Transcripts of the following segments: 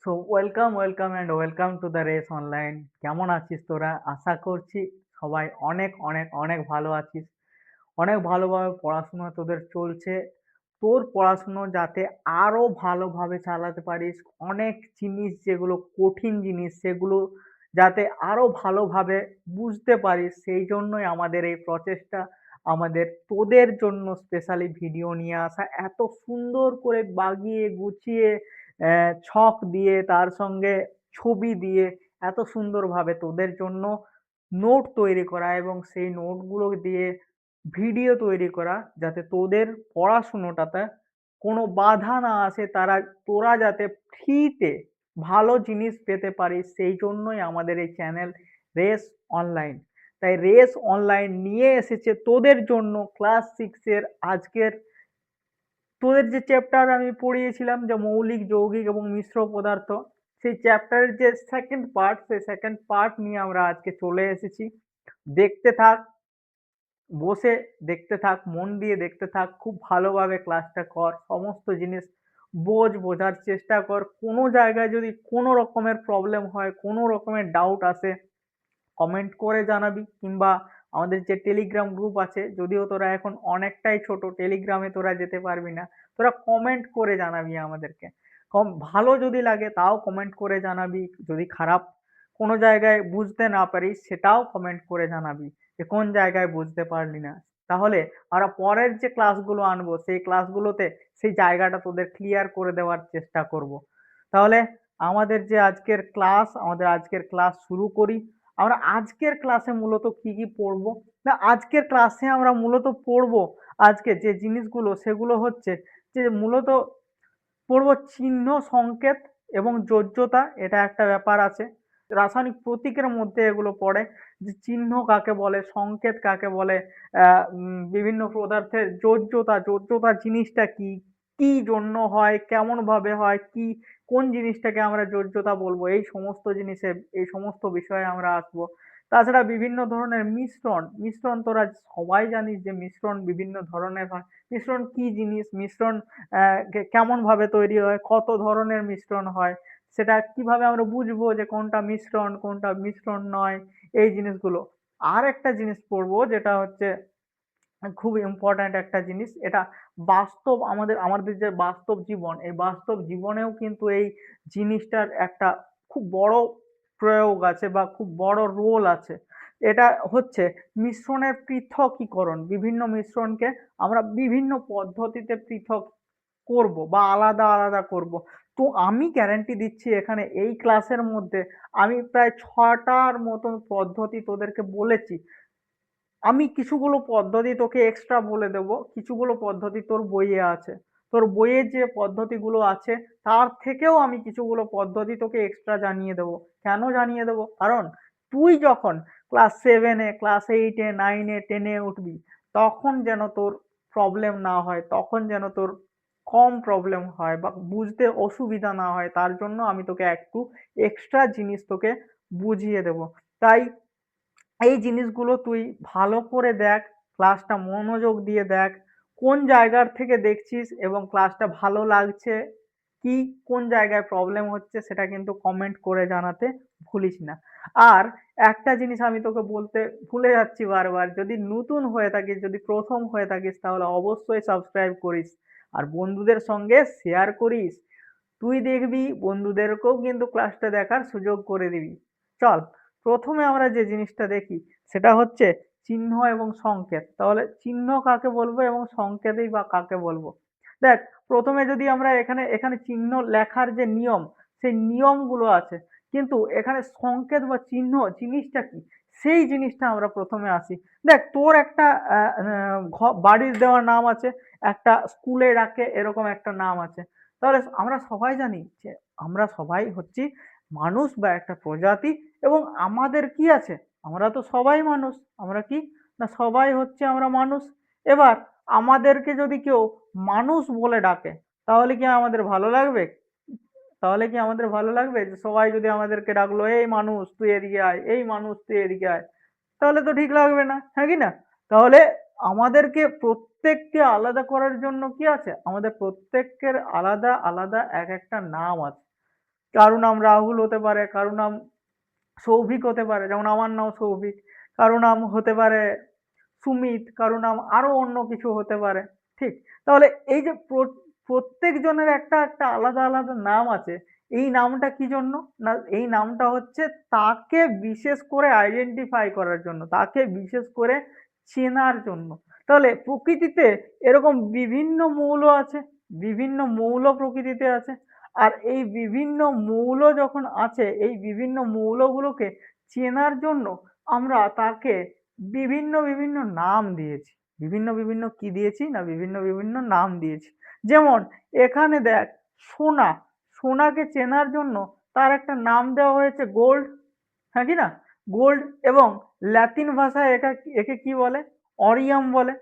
Welcome to the race online. কেমন আছিস তোরা? আশা করছি সবাই অনেক অনেক অনেক ভালো আছিস। অনেক ভালোভাবে পড়াশোনা তোদের চলছে। তোর পড়াশুনো যাতে আরো ভালোভাবে চালাতে পারিস, অনেক জিনিস যেগুলো কঠিন জিনিস সেগুলো যাতে আরো ভালোভাবে বুঝতে পারিস, সেই জন্যই আমাদের এই প্রচেষ্টা। আমাদের তোদের জন্য স্পেশালি ভিডিও নিয়ে আসা, এত সুন্দর করে বাগিয়ে গুছিয়ে ছক দিয়ে তার সঙ্গে ছবি দিয়ে এত সুন্দরভাবে তোদের জন্য নোট তৈরি করা এবং সেই নোটগুলো দিয়ে ভিডিও তৈরি করা, যাতে তোদের পড়াশুনোটাতে কোনো বাধা না আসে, তোরা যাতে ফ্রিতে ভালো জিনিস পেতে পারিস, সেই জন্যই আমাদের এই চ্যানেল রেস অনলাইন। তাই রেস অনলাইন নিয়ে এসেছে তোদের জন্য ক্লাস 6 এর আজকের তোদের যে চ্যাপ্টার আমি পড়িয়েছিলাম, যে মৌলিক যৌগিক এবং মিশ্র পদার্থ, সেই চ্যাপ্টারের যে সেকেন্ড পার্ট, সেই সেকেন্ড পার্ট নিয়ে আমরা আজকে চলে এসেছি। দেখতে থাক, বসে দেখতে থাক, মন দিয়ে দেখতে থাক, খুব ভালোভাবে ক্লাসটা কর, সমস্ত জিনিস বোঝার চেষ্টা কর। কোনো জায়গায় যদি কোনো রকমের প্রবলেম হয়, কোনো রকমের ডাউট আসে, কমেন্ট করে জানাবি, কিংবা আমাদের যে টেলিগ্রাম গ্রুপ আছে, যদিও তোরা এখন অনেকটাই ছোট, টেলিগ্রামে তোরা যেতে পারবি না, তোরা কমেন্ট করে জানাবি আমাদেরকে। ভালো যদি লাগে তাও কমেন্ট করে জানাবি, যদি খারাপ কোনো জায়গায় বুঝতে না পারিস সেটাও কমেন্ট করে জানাবি, যে কোন জায়গায় বুঝতে পারলি না। তাহলে আমরা পরের যে ক্লাসগুলো আনবো সেই ক্লাসগুলোতে সেই জায়গাটা তোদের ক্লিয়ার করে দেওয়ার চেষ্টা করব। তাহলে আমাদের আজকের ক্লাস শুরু করি। আমরা আজকের ক্লাসে মূলত কি কি পড়বো? না, আজকের ক্লাসে আমরা মূলত পড়বো, আজকে যে জিনিসগুলো সেগুলো হচ্ছে যে মূলত পড়বো চিহ্ন, সংকেত এবং যোজ্যতা। এটা একটা ব্যাপার আছে, রাসায়নিক প্রতীকের মধ্যে এগুলো পড়ে, যে চিহ্ন কাকে বলে, সংকেত কাকে বলে, বিভিন্ন পদার্থের যোজ্যতা, যোজ্যতা জিনিসটা কি, কি জন্য হয়, কেমন ভাবে হয়, কি কোন জিনিসটাকে আমরা যোজ্যতা বলবো, এই সমস্ত বিষয়ে আমরা আসবো। তাছাড়া বিভিন্ন ধরনের মিশ্রণ, তোরা সবাই জানিস যে মিশ্রণ বিভিন্ন ধরনের হয়। মিশ্রণ কি জিনিস, মিশ্রণ কেমন ভাবে তৈরি হয়, কত ধরনের মিশ্রণ হয়, সেটা কিভাবে আমরা বুঝবো যে কোনটা মিশ্রণ কোনটা মিশ্রণ নয়, এই জিনিসগুলো। আর একটা জিনিস পড়বো যেটা হচ্ছে খুব ইম্পর্ট্যান্ট একটা জিনিস, এটা বাস্তব, আমাদের যে বাস্তব জীবন, এই বাস্তব জীবনেও কিন্তু এই জিনিসটার একটা খুব বড় প্রয়োগ আছে বা খুব বড় রোল আছে। এটা হচ্ছে মিশ্রণের পৃথকীকরণ। বিভিন্ন মিশ্রণকে আমরা বিভিন্ন পদ্ধতিতে পৃথক করব বা আলাদা আলাদা করব। তো আমি গ্যারান্টি দিচ্ছি, এখানে এই ক্লাসের মধ্যে আমি প্রায় 6টার মতন পদ্ধতি তোদেরকে বলেছি। আমি কিছুগুলো পদ্ধতি তোকে এক্সট্রা বলে দেব, কিছুগুলো পদ্ধতি তোর বইয়ে আছে। তোর বইয়ে যে পদ্ধতিগুলো আছে তার থেকেও আমি কিছুগুলো পদ্ধতি তোকে এক্সট্রা জানিয়ে দেবো। কেন জানিয়ে দেবো? কারণ তুই যখন ক্লাস 7-এ, ক্লাস 8-এ, 9-এ, 10-এ উঠবি, তখন যেন তোর প্রবলেম না হয়, তখন যেন তোর কম প্রবলেম হয় বা বুঝতে অসুবিধা না হয়, তার জন্য আমি তোকে একটু এক্সট্রা জিনিস তোকে বুঝিয়ে দেব। তাই এই জিনিসগুলো তুই ভালো করে দেখ, ক্লাসটা মনোযোগ দিয়ে দেখ, কোন জায়গার থেকে দেখছিস এবং ক্লাসটা ভালো লাগছে কি, কোন জায়গায় প্রবলেম হচ্ছে সেটা কিন্তু কমেন্ট করে জানাতে ভুলিস না। আর একটা জিনিস আমি তোকে বলতে ভুলে যাচ্ছি বারবার, যদি নতুন হয়ে থাকিস, যদি প্রথম হয়ে থাকিস, তাহলে অবশ্যই সাবস্ক্রাইব করিস আর বন্ধুদের সঙ্গে শেয়ার করিস। তুই দেখবি বন্ধুদেরকেও কিন্তু ক্লাসটা দেখার সুযোগ করে দিবি। চল, প্রথমে আমরা যে জিনিসটা দেখি সেটা হচ্ছে চিহ্ন এবং সংকেত। তাহলে চিহ্ন কাকে বলবো এবং সংকেতই বা কাকে বলবো? দেখ, প্রথমে যদি আমরা এখানে এখানে চিহ্ন লেখার যে নিয়ম, সেই নিয়মগুলো আছে, কিন্তু এখানে সংকেত বা চিহ্ন জিনিসটা কি, সেই জিনিসটা আমরা প্রথমে আসি। দেখ, তোর একটা বাড়ির দেওয়ার নাম আছে, একটা স্কুলে ডাকে এরকম একটা নাম আছে। তাহলে আমরা সবাই জানি যে আমরা সবাই হচ্ছি মানুষ বা একটা প্রজাতি, এবং আমাদের কি আছে, আমরা তো সবাই মানুষ। আমরা কি না, সবাই হচ্ছে আমরা মানুষ। এবার আমাদেরকে যদি কেউ মানুষ বলে ডাকে, তাহলে কি আমাদের ভালো লাগবে? যে সবাই যদি আমাদেরকে ডাকলো, এই মানুষ তুই এদিকে আয়, এই মানুষ তুই এদিকে আয়, তাহলে তো ঠিক লাগবে না, হ্যাঁ কি না? তাহলে আমাদেরকে প্রত্যেককে আলাদা করার জন্য কি আছে, আমাদের প্রত্যেকের আলাদা আলাদা এক একটা নাম আছে। কারো নাম রাহুল হতে পারে, কারো নাম সৌভিক হতে পারে, যেমন আমার নাম সৌভিক। কারো নাম হতে পারে সুমিত, কারো নাম আরো অন্য কিছু হতে পারে। ঠিক? তাহলে এই যে প্রত্যেক জনের একটা একটা আলাদা আলাদা নাম আছে। এই নামটা কি জন্য? না এই নামটা হচ্ছে তাকে বিশেষ করে আইডেন্টিফাই করার জন্য, তাকে বিশেষ করে চেনার জন্য। তাহলে প্রকৃতিতে এরকম বিভিন্ন মৌল আছে, বিভিন্ন মৌল প্রকৃতিতে আছে। আর এই বিভিন্ন মৌল যখন আছে, এই বিভিন্ন মৌলগুলোকে চেনার জন্য আমরা তাকে বিভিন্ন বিভিন্ন নাম দিয়েছি। বিভিন্ন বিভিন্ন কি দিয়েছি? না বিভিন্ন বিভিন্ন নাম দিয়েছি। যেমন এখানে দেখ, সোনা, সোনাকে চেনার জন্য তার একটা নাম দেওয়া হয়েছে গোল্ড, হ্যাঁ কি না? গোল্ড। এবং ল্যাতিন ভাষায় একে কি বলে? অরিয়াম বলে।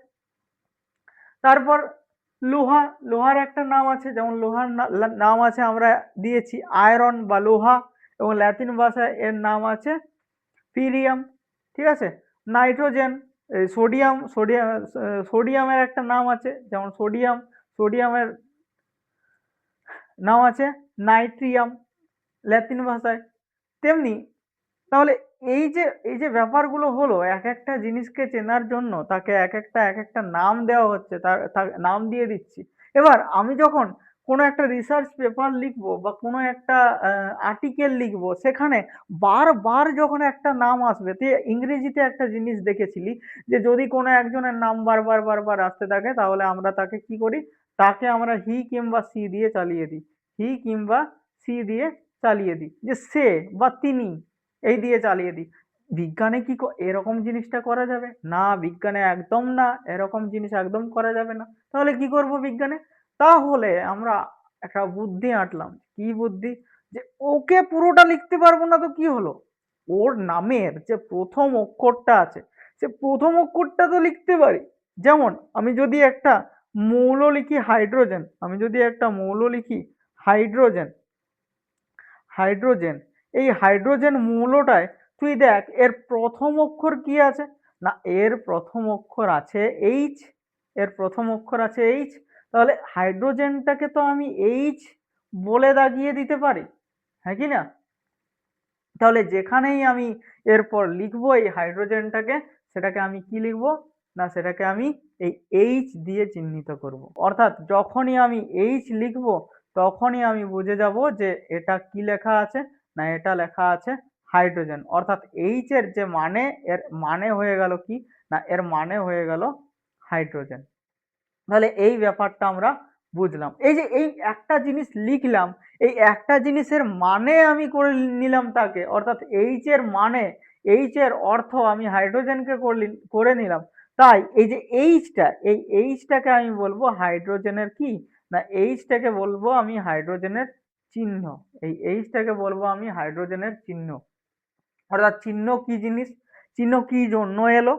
তারপর লোহা, লোহার একটা নাম আছে, যেমন লোহার নাম আছে আমরা দিয়েছি আয়রন বা লোহা, এবং ল্যাতিন ভাষায় এর নাম আছে পিরিয়াম। ঠিক আছে? নাইট্রোজেন, সোডিয়াম, সোডিয়ামের একটা নাম আছে, যেমন সোডিয়াম, সোডিয়ামের নাম আছে নাইট্রিয়াম ল্যাতিন ভাষায়। তেমনি তাহলে এই যে ব্যাপারগুলো হলো, এক একটা জিনিসকে চেনার জন্য তাকে এক একটা নাম দেওয়া হচ্ছে, তার নাম দিয়ে দিচ্ছি। এবার আমি যখন কোনো একটা রিসার্চ পেপার লিখবো বা কোনো একটা আর্টিকেল লিখবো, সেখানে বারবার যখন একটা নাম আসবে, তুই ইংরেজিতে একটা জিনিস দেখেছিলি যে যদি কোনো একজনের নাম বারবার বারবার আসতে থাকে, তাহলে আমরা তাকে কি করি? তাকে আমরা হি কিংবা সি দিয়ে চালিয়ে দিই। হি কিংবা সি দিয়ে চালিয়ে দিই, যে সে বা তিনি এই দিয়ে চালিয়ে দিই। বিজ্ঞানে কি এরকম জিনিসটা করা যাবে না? বিজ্ঞানে একদম না, এরকম জিনিস একদম করা যাবে না। তাহলে কি করব বিজ্ঞানে? তাহলে আমরা একটা বুদ্ধি আঁটলাম। কি বুদ্ধি? যে ওকে পুরোটা লিখতে পারবো না তো কি হলো, ওর নামের যে প্রথম অক্ষরটা আছে, সে প্রথম অক্ষরটা তো লিখতে পারি। যেমন আমি যদি একটা মৌল লিখি হাইড্রোজেন, আমি যদি একটা মৌল লিখি হাইড্রোজেন, হাইড্রোজেন, এই হাইড্রোজেন মৌলটায় তুই দেখ এর প্রথম অক্ষর কি আছে? না এর প্রথম অক্ষর আছে এইচ, এর প্রথম অক্ষর আছে এইচ। তাহলে হাইড্রোজেনটাকে তো আমি এইচ বলে দাগিয়ে দিতে পারি, হ্যাঁ কি না? তাহলে যেখানেই আমি এরপর লিখবো এই হাইড্রোজেনটাকে, সেটাকে আমি কি লিখবো? না সেটাকে আমি এই এইচ দিয়ে চিহ্নিত করব। অর্থাৎ যখনই আমি এইচ লিখবো, তখনই আমি বুঝে যাব যে এটা কি লেখা আছে। না এটা লেখা আছে হাইড্রোজেন। অর্থাৎ এইচ এর যে মানে, এর মানে হয়ে গেল কি? না এর মানে হয়ে গেল হাইড্রোজেন। তাহলে এই ব্যাপারটা আমরা বুঝলাম। এই যে এই একটা জিনিস লিখলাম, এই একটা জিনিসের মানে আমি করে নিলাম তাকে, অর্থাৎ এইচ এর মানে, এইচ এর অর্থ আমি হাইড্রোজেনকে করে নিলাম। তাই এই যে এইচটা, এই এইচটাকে আমি বলবো হাইড্রোজেনের কি? না এইচটাকে বলবো আমি হাইড্রোজেনের চিহ্ন। এই এইচটাকে বলবো আমি হাইড্রোজেনের চিহ্ন। অর্থাৎ চিহ্ন কি জিনিস, চিহ্ন কি জন্য এলো,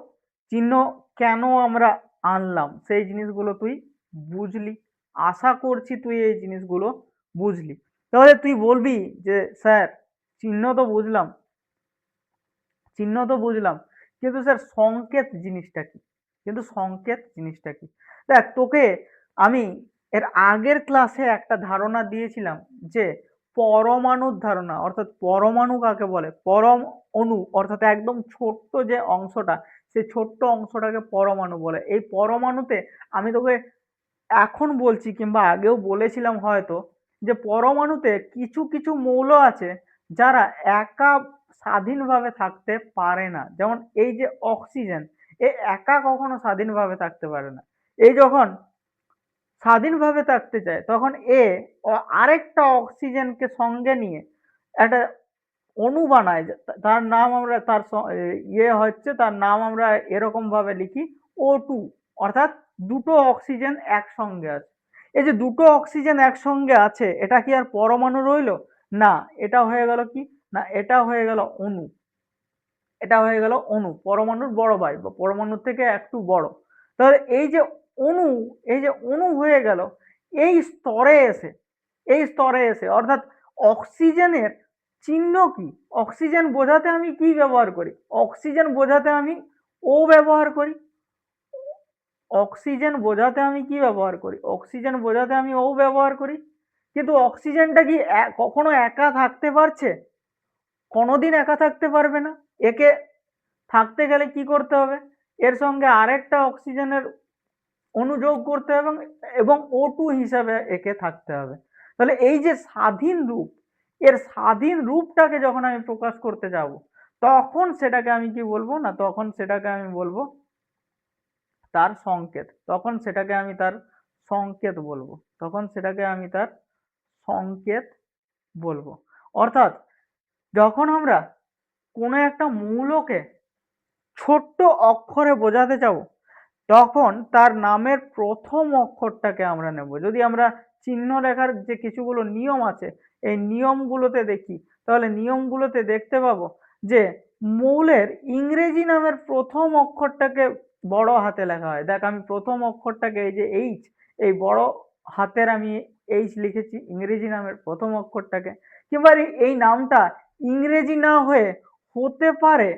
চিহ্ন কেন আমরা আনলাম, সেই জিনিসগুলো তুই বুঝলি। আশা করছি তুই এই জিনিসগুলো বুঝলি। তাহলে তুই বলবি যে স্যার চিহ্ন তো বুঝলাম, চিহ্ন তো বুঝলাম, কিন্তু স্যার সংকেত জিনিসটা কি? কিন্তু সংকেত জিনিসটা কি? দেখ তোকে আমি এর আগের ক্লাসে একটা ধারণা দিয়েছিলাম, যে পরমাণুর ধারণা, অর্থাৎ পরমাণু কাকে বলে, পরম অণু, অর্থাৎ একদম ছোট্ট যে অংশটা, সেই ছোট্ট অংশটাকে পরমাণু বলে। এই পরমাণুতে আমি তোকে এখন বলছি কিংবা আগেও বলেছিলাম হয়তো, যে পরমাণুতে কিছু কিছু মৌল আছে যারা একা স্বাধীনভাবে থাকতে পারে না। যেমন এই যে অক্সিজেন, এ একা কখনো স্বাধীনভাবে থাকতে পারে না। এই যখন স্বাধীনভাবে থাকতে চায়, তখন এ আরেকটা অক্সিজেনকে সঙ্গে নিয়ে একটা অণু বানায়, তার নাম আমরা হচ্ছে তার নাম আমরা এরকম ভাবে লিখি O2। অর্থাৎ দুটো অক্সিজেন একসঙ্গে আছে। এই যে দুটো অক্সিজেন একসঙ্গে আছে, এটা কি আর পরমাণু রইলো? না, এটা হয়ে গেল কি? না এটা হয়ে গেল অণু। এটা হয়ে গেল অণু, পরমাণুর বড় ভাই বা পরমাণুর থেকে একটু বড়। তাহলে এই যে অণু, এই যে অণু হয়ে গেল, এই স্তরে এসে, এই স্তরে এসে অর্থাৎ অক্সিজেনের চিহ্ন কি? অক্সিজেন বোঝাতে আমি কি ব্যবহার করি? অক্সিজেন বোঝাতে আমি ও ব্যবহার করি। অক্সিজেন বোঝাতে আমি কি ব্যবহার করি? অক্সিজেন বোঝাতে আমি ও ব্যবহার করি। কিন্তু অক্সিজেনটা কি কখনো একা থাকতে পারছে? কোনোদিন একা থাকতে পারবে না। একে থাকতে গেলে কি করতে হবে? এর সঙ্গে আরেকটা অক্সিজেনের অণু যোগ করতে হবে এবং O2 হিসাবে একে থাকতে হবে। তাহলে এই যে স্বাধীন রূপ, এর স্বাধীন রূপটাকে যখন আমি প্রকাশ করতে যাব, তখন সেটাকে আমি কি বলবো না, তখন সেটাকে আমি বলবো তার সংকেত। তখন সেটাকে আমি তার সংকেত বলবো। তখন সেটাকে আমি তার সংকেত বলবো। অর্থাৎ যখন আমরা কোনো একটা মৌলকে ছোট্ট অক্ষরে বোঝাতে যাব, তখন তার নামের প্রথম অক্ষরটাকে আমরা নেব। যদি আমরা চিহ্ন লেখার যে কিছুগুলো নিয়ম আছে, এই নিয়মগুলোতে দেখি, তাহলে নিয়মগুলোতে দেখতে পাবো যে মৌলের ইংরেজি নামের প্রথম অক্ষরটাকে বড় হাতে লেখা হয়। দেখ, আমি প্রথম অক্ষরটাকে এই যে এইচ, এই বড় হাতের আমি এইচ লিখেছি ইংরেজি নামের প্রথম অক্ষরটাকে। কিংবা এই নামটা ইংরেজি না হয়ে হতে পারে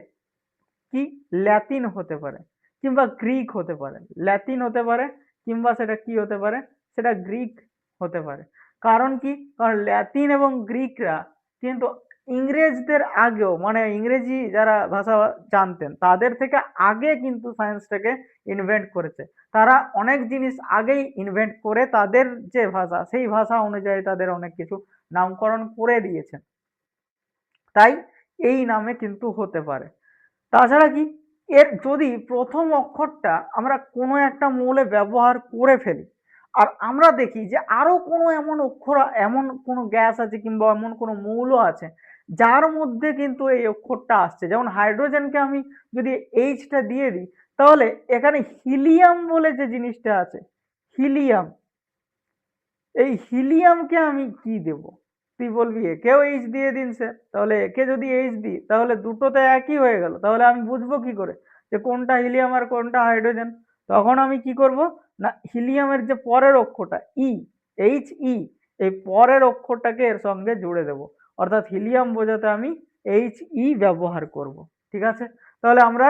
কি, ল্যাতিন হতে পারে কিংবা গ্রিক হতে পারে। ল্যাতিন হতে পারে কিংবা সেটা কি হতে পারে, সেটা গ্রিক হতে পারে। কারণ কি, কারণ ল্যাতিন এবং গ্রিকরা কিন্তু ইংরেজদের আগেও, মানে ইংরেজি যারা ভাষা জানতেন তাদের থেকে আগে কিন্তু সায়েন্সটাকে ইনভেন্ট করেছে। তারা অনেক জিনিস আগেই ইনভেন্ট করে তাদের যে ভাষা, সেই ভাষা অনুযায়ী তাদের অনেক কিছু নামকরণ করে দিয়েছেন। তাই এই নামে কিন্তু হতে পারে। তাছাড়া কি, এর যদি প্রথম অক্ষরটা আমরা কোনো একটা মৌলে ব্যবহার করে ফেলি, আর আমরা দেখি যে আরো কোনো এমন অক্ষর, এমন কোনো গ্যাস আছে কিংবা এমন কোনো মৌল আছে যার মধ্যে কিন্তু এই অক্ষরটা আসছে, যেমন হাইড্রোজেনকে আমি যদি এইচটা দিয়ে দিই, তাহলে এখানে হিলিয়াম বলে যে জিনিসটা আছে, হিলিয়াম, এই হিলিয়ামকে আমি কি দেব? তুই বলবি একেও এইচ দিয়ে দিন স্যার। তাহলে একে যদি এইচ দিই তাহলে দুটো তো একই হয়ে গেল, তাহলে আমি বুঝবো কি করে যে কোনটা হিলিয়াম আর কোনটা হাইড্রোজেন? তখন আমি কি করব না, হিলিয়ামের যে পরের অক্ষরটা ই, এইচ ই, এই পরের অক্ষরটাকে এর সঙ্গে জুড়ে দেব। অর্থাৎ হিলিয়াম বোঝাতে আমি এইচ ই ব্যবহার করব। ঠিক আছে? তাহলে আমরা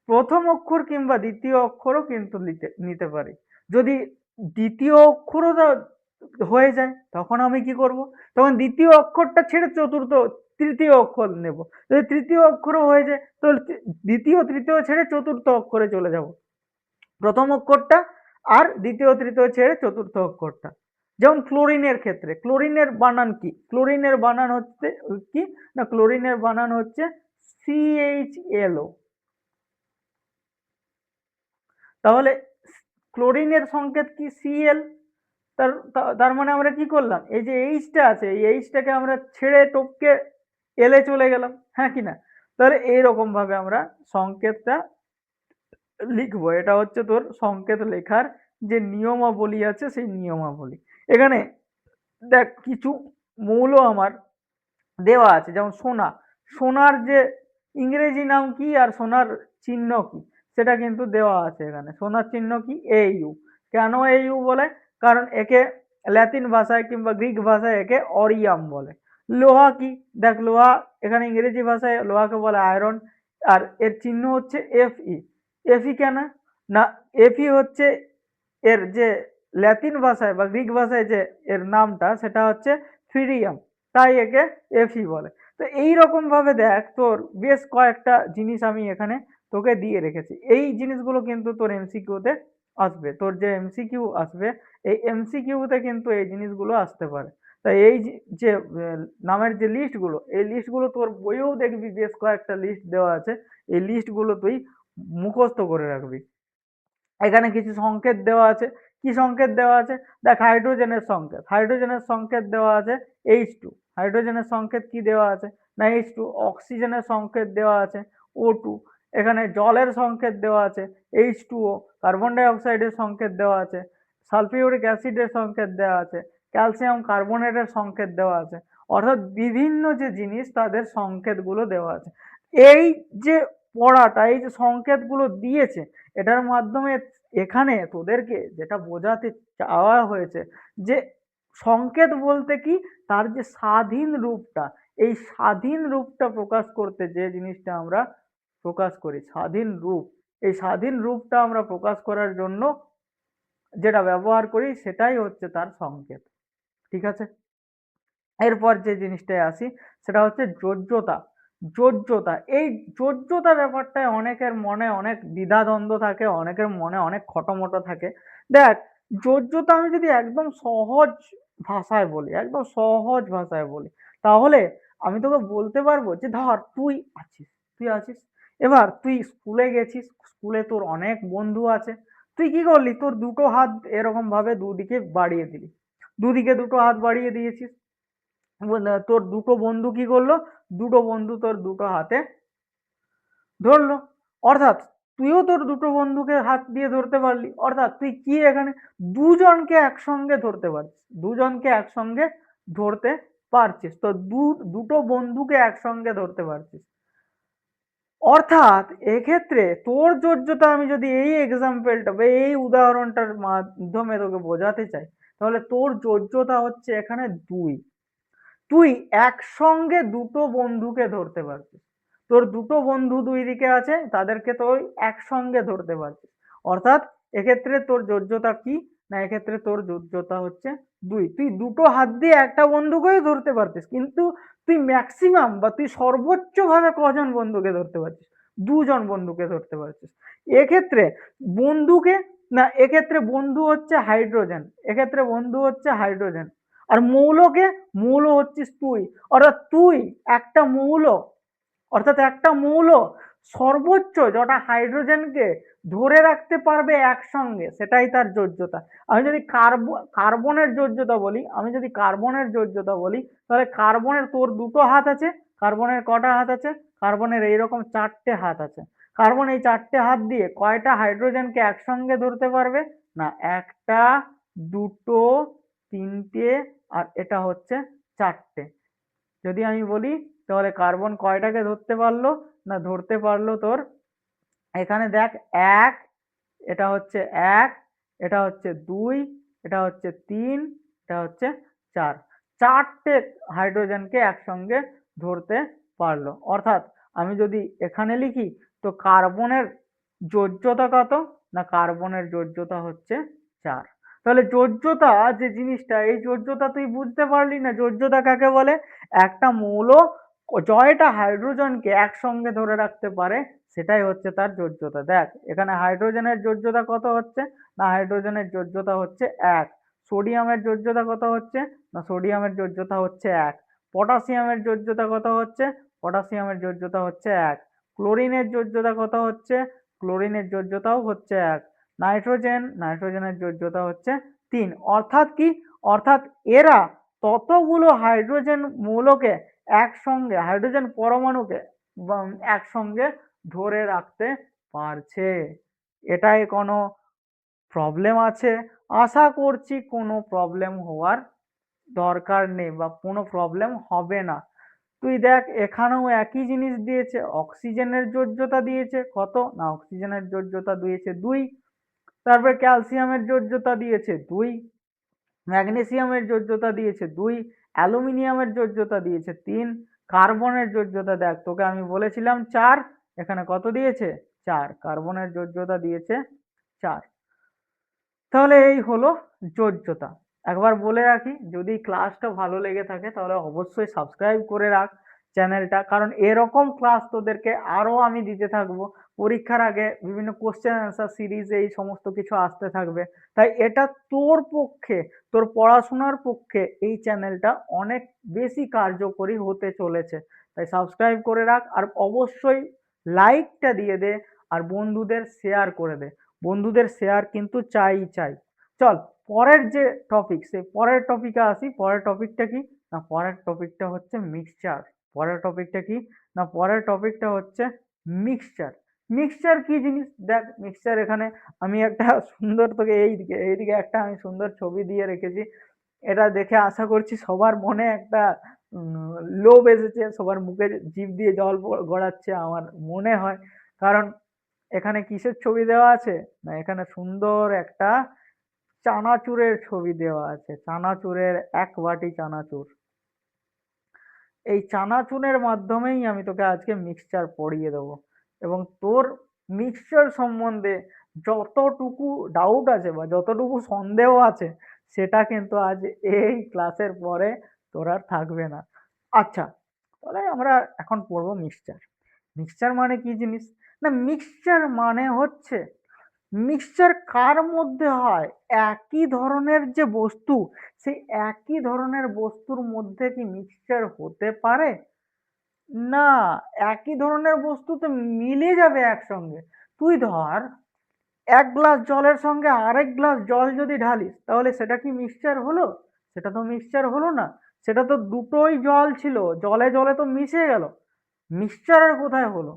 প্রথম অক্ষর কিংবা দ্বিতীয় অক্ষরও কিন্তু নিতে পারি। যদি দ্বিতীয় অক্ষরও হয়ে যায় তখন আমি কি করব? তখন দ্বিতীয় অক্ষরটা ছেড়ে তৃতীয় অক্ষর নেব। যদি তৃতীয় অক্ষরও হয়ে যায় তাহলে দ্বিতীয় তৃতীয় ছেড়ে চতুর্থ অক্ষরে চলে যাব। প্রথম অক্ষরটা আর দ্বিতীয় তৃতীয় ছেড়ে চতুর্থ অক্ষরটা। যেমন ক্লোরিনের ক্ষেত্রে, ক্লোরিনের বানান কি? ক্লোরিনের বানান হচ্ছে কি না, ক্লোরিনের বানান হচ্ছে CHLO। তাহলে ক্লোরিনের সংকেত কি? Cl। তার মানে আমরা কি করলাম, এই যে এইচটা আছে এই এইচটাকে আমরা ছেড়ে টপকে এলে চলে গেলাম, হ্যাঁ কি না? তাহলে এইরকম ভাবে আমরা সংকেতটা লিখবো। এটা হচ্ছে তোর সংকেত লেখার যে নিয়মাবলী আছে, সেই নিয়মাবলী। এখানে দেখ কিছু মৌল আমার দেওয়া আছে, যেমন সোনা। সোনার যে ইংরেজি নাম কি আর সোনার চিহ্ন কি, সেটা কিন্তু দেওয়া আছে এখানে। সোনার চিহ্ন কি? AU। কেন AU বলে? কারণ একে ল্যাতিন ভাষায় কিংবা গ্রিক ভাষায় একে অরিয়াম বলে। লোহা কি? দেখ, লোহা এখানে ইংরেজি ভাষায় লোহাকে বলে আয়রন, আর এর চিহ্ন হচ্ছে Fe। Fe কেন না, Fe হচ্ছে এর যে ল্যাতিন ভাষায় বা গ্রিক ভাষায় যে এর নামটা, সেটা হচ্ছে ফিরিয়াম, তাই একে এফি বলে। তো এইরকম ভাবে দেখ, তোর বেশ কয়েকটা জিনিস আমি এখানে তোকে দিয়ে রেখেছি। এই জিনিসগুলো কিন্তু তোর এমসিকিউতে আসবে। তোর যে এমসিকিউ আসবে, এই এমসিকিউতে কিন্তু এই জিনিসগুলো আসতে পারে। তাই এই যে নামের যে লিস্টগুলো, এই লিস্টগুলো তোর বইয়েও দেখবি বেশ কয়েকটা লিস্ট দেওয়া আছে। এই লিস্টগুলো তুই মুখস্থ করে রাখবি। এখানে কিছু সংকেত দেওয়া আছে। কি সংকেত দেওয়া আছে? দেখ, হাইড্রোজেনের সংকেত, হাইড্রোজেনের সংকেত দেওয়া আছে H2। হাইড্রোজেনের সংকেত কি দেওয়া আছে না H2। অক্সিজেনের সংকেত দেওয়া আছে O2। এখানে জলের সংকেত দেওয়া আছে H2O। কার্বন ডাই অক্সাইডের সংকেত দেওয়া আছে, সালফিউরিক অ্যাসিডের সংকেত দেওয়া আছে, ক্যালসিয়াম কার্বনেটের সংকেত দেওয়া আছে। অর্থাৎ বিভিন্ন যে জিনিস তাদের সংকেতগুলো দেওয়া আছে। এই যে পড়াটা, এই যে সংকেতগুলো দিয়েছে, এটার মাধ্যমে এখানে তোদেরকে যেটা বোঝাতে চাওয়া হয়েছে যে সংকেত বলতে কি, তার যে স্বাধীন রূপটা, এই স্বাধীন রূপটা প্রকাশ করতে যে জিনিসটা আমরা প্রকাশ করি, স্বাধীন রূপ, এই স্বাধীন রূপটা আমরা প্রকাশ করার জন্য যেটা ব্যবহার করি সেটাই হচ্ছে তার সংকেত। ঠিক আছে? এরপর যে জিনিসটায় আসি সেটা হচ্ছে যোজ্যতা। যোজ্যতা, এই যোজ্যতা ব্যাপারটায় অনেকের মনে অনেক দ্বিধাদ্বন্দ্ব থাকে, অনেকের মনে অনেক খটোমটো থাকে। দেখ, যোজ্যতা আমি যদি একদম সহজ ভাষায় বলি, একদম সহজ ভাষায় বলি, তাহলে আমি তোকে বলতে পারবো যে ধর তুই আছিস, এবার তুই স্কুলে গেছিস, স্কুলে তোর অনেক বন্ধু আছে। তুই কি করলি? তোর দুটো হাত এরকম ভাবে দুদিকে বাড়িয়ে দিলি। দুদিকে দুটো হাত বাড়িয়ে দিয়েছিস। তোর দুটো বন্ধু কি করলো? দুটো বন্ধু তোর দুটো হাতে ধরলো। অর্থাৎ তুইও তোর দুটো বন্ধুকে হাত দিয়ে ধরতে পারলি। অর্থাৎ তুই কি এখানে দুজনকে একসঙ্গে ধরতে পারছিস। দুজনকে একসঙ্গে ধরতে পারছিস। তো দুটো বন্ধুকে একসঙ্গে ধরতে পারছিস। অর্থাৎ এক্ষেত্রে তোর যোগ্যতা আমি যদি এই এক্সাম্পলটা বা এই উদাহরণটার মাধ্যমে তোকে বোঝাতে চাই, তাহলে তোর যোগ্যতা হচ্ছে এখানে দুই। তুই একসঙ্গে দুটো বন্ধুকে ধরতে পারছিস। তোর দুটো বন্ধু দুই দিকে আছে, তাদেরকে তুই একসঙ্গে ধরতে পারছিস। অর্থাৎ এক্ষেত্রে তোর যোগ্যতা কি? না, এক্ষেত্রে তোর যোগ্যতা হচ্ছে দুই। তুই দুটো হাত দিয়ে একটা বন্ধুকেই ধরতে পারছিস, কিন্তু তুই ম্যাক্সিমাম বা তুই সর্বোচ্চ ভাবে কজন বন্ধুকে ধরতে পারছিস? দুজন বন্ধুকে ধরতে পারছিস। এক্ষেত্রে বন্ধুকে, না এক্ষেত্রে বন্ধু হচ্ছে হাইড্রোজেন, এক্ষেত্রে বন্ধু হচ্ছে হাইড্রোজেন। আর মৌলকে, মৌল হচ্ছিস তুই। অর্থাৎ তুই একটা মৌল, অর্থাৎ একটা মৌল সর্বোচ্চ যটা হাইড্রোজেনকে ধরে রাখতে পারবে একসঙ্গে, সেটাই তার যোজ্যতা। আমি যদি কার্বনের যোজ্যতা বলি, আমি যদি কার্বনের যোজ্যতা বলি, তাহলে কার্বনের তোর দুটো হাত আছে। কার্বনের কটা হাত আছে? কার্বনের এইরকম চারটে হাত আছে। কার্বন এই চারটে হাত দিয়ে কয়টা হাইড্রোজেনকে একসঙ্গে ধরতে পারবে? না, একটা, দুটো, তিনটে, আর এটা হচ্ছে চারটে। যদি আমি বলি তাহলে কার্বন কয়টাকে ধরতে পারলো? না, ধরতে পারলো তোর এখানে দেখ এক, এটা হচ্ছে এক, এটা হচ্ছে দুই, এটা হচ্ছে তিন, এটা হচ্ছে চার। চারটে হাইড্রোজেনকে একসঙ্গে ধরতে পারলো। অর্থাৎ আমি যদি এখানে লিখি, তো কার্বনের যোজ্যতা কত? না, কার্বনের যোজ্যতা হচ্ছে চার। তাহলে যোজ্যতা যে জিনিসটা, এই যোজ্যতা তুই বুঝতে পারলি না যোজ্যতা কাকে বলে? একটা মৌল জয়টা হাইড্রোজেনকে একসঙ্গে ধরে রাখতে পারে, সেটাই হচ্ছে তার যোজ্যতা। দেখ এখানে হাইড্রোজেনের যোজ্যতা কত হচ্ছে? না, হাইড্রোজেনের যোজ্যতা হচ্ছে এক। সোডিয়ামের যোজ্যতা কত হচ্ছে? না, সোডিয়ামের যোজ্যতা হচ্ছে এক। পটাশিয়ামের যোজ্যতা কত হচ্ছে? পটাশিয়ামের যোজ্যতা হচ্ছে এক। ক্লোরিনের যোজ্যতা কত হচ্ছে? ক্লোরিনের যোজ্যতাও হচ্ছে এক। নাইট্রোজেনের যোজ্যতা হচ্ছে তিন। অর্থাৎ কি? অর্থাৎ এরা ততগুলো হাইড্রোজেন মৌলকে একসঙ্গে, হাইড্রোজেন পরমাণুকে একসঙ্গে ধরে রাখতে পারছে। এটাই কোনো প্রবলেম আছে? আশা করছি কোনো প্রবলেম হওয়ার দরকার নেই বা কোনো প্রবলেম হবে না। তুই দেখ এখানেও একই জিনিস দিয়েছে, অক্সিজেনের যোজ্যতা দিয়েছে কত? না, অক্সিজেনের যোজ্যতা দিয়েছে দুই। তারপরে ক্যালসিয়ামের যোজ্যতা দিয়েছে দুই, ম্যাগনেসিয়ামের যোজ্যতা দিয়েছে দুই, অ্যালুমিনিয়ামের যোজ্যতা দিয়েছে তিন, কার্বনের যোজ্যতা দেখ তোকে আমি বলেছিলাম চার, এখানে কত দিয়েছে? চার। কার্বনের যোজ্যতা দিয়েছে চার। তাহলে এই হলো যোজ্যতা। একবার বলে রাখি, যদি ক্লাসটা ভালো লেগে থাকে তাহলে অবশ্যই সাবস্ক্রাইব করে রাখ চ্যানেলটা, কারণ এরকম ক্লাস তোদেরকে আরো আমি দিতে থাকবো। পরীক্ষার আগে বিভিন্ন কোশ্চেন অ্যান্সার সিরিজ এই সমস্ত কিছু আসতে থাকবে। তাই এটা তোর পক্ষে, তোর পড়াশোনার পক্ষে এই চ্যানেলটা অনেক বেশি কার্যকরী হতে চলেছে। তাই সাবস্ক্রাইব করে রাখ, আর অবশ্যই লাইকটা দিয়ে দে, আর বন্ধুদের শেয়ার করে দে। বন্ধুদের শেয়ার কিন্তু চাই। চল পরের যে টপিক, সেই পরের টপিকে আসি। পরের টপিকটা কি? না, পরের টপিকটা হচ্ছে মিক্সচার। পরের টপিকটা কি? না, পরের টপিকটা হচ্ছে মিক্সচার। মিক্সচার কি জিনিস? দেখ মিক্সচার এখানে আমি একটা সুন্দর তোকে এইদিকে একটা আমি সুন্দর ছবি দিয়ে রেখেছি। এটা দেখে আশা করছি সবার মনে একটা লোভ এসেছে, সবার মুখে জিভ দিয়ে জল গড়াচ্ছে আমার মনে হয়। কারণ এখানে কিসের ছবি দেওয়া আছে? না, এখানে সুন্দর একটা চানাচুরের ছবি দেওয়া আছে। চানাচুরের এক বাটি চানাচুর। এই চানাচুরের মাধ্যমেই আমি তোকে আজকে মিক্সচার পড়িয়ে দেবো, এবং তোর মিক্সচার সম্বন্ধে যতটুকু ডাউট আছে বা যতটুকু সন্দেহ আছে, সেটা কিন্তু আজ এই ক্লাসের পরে তোর আর থাকবে না। আচ্ছা, তাহলে আমরা এখন পড়বো মিক্সচার। মিক্সচার মানে কি জিনিস? না, মিক্সচার মানে হচ্ছে মিক্সচার কার মধ্যে হয়? একই ধরনের যে বস্তু, সেই একই ধরনের বস্তুর মধ্যে কি মিক্সচার হতে পারে? না, একই ধরনের বস্তু তো মিলে যাবে একসঙ্গে। তুই ধর ১ গ্লাস জলের সঙ্গে আরেক গ্লাস জল যদি ঢালিস, তাহলে সেটা কি মিক্সচার হলো? সেটা তো মিক্সচার হলো না। সেটা তো দুটোই জল ছিল, জলে জলে তো মিশে গেল। মিক্সচার আর কোথায় হলো?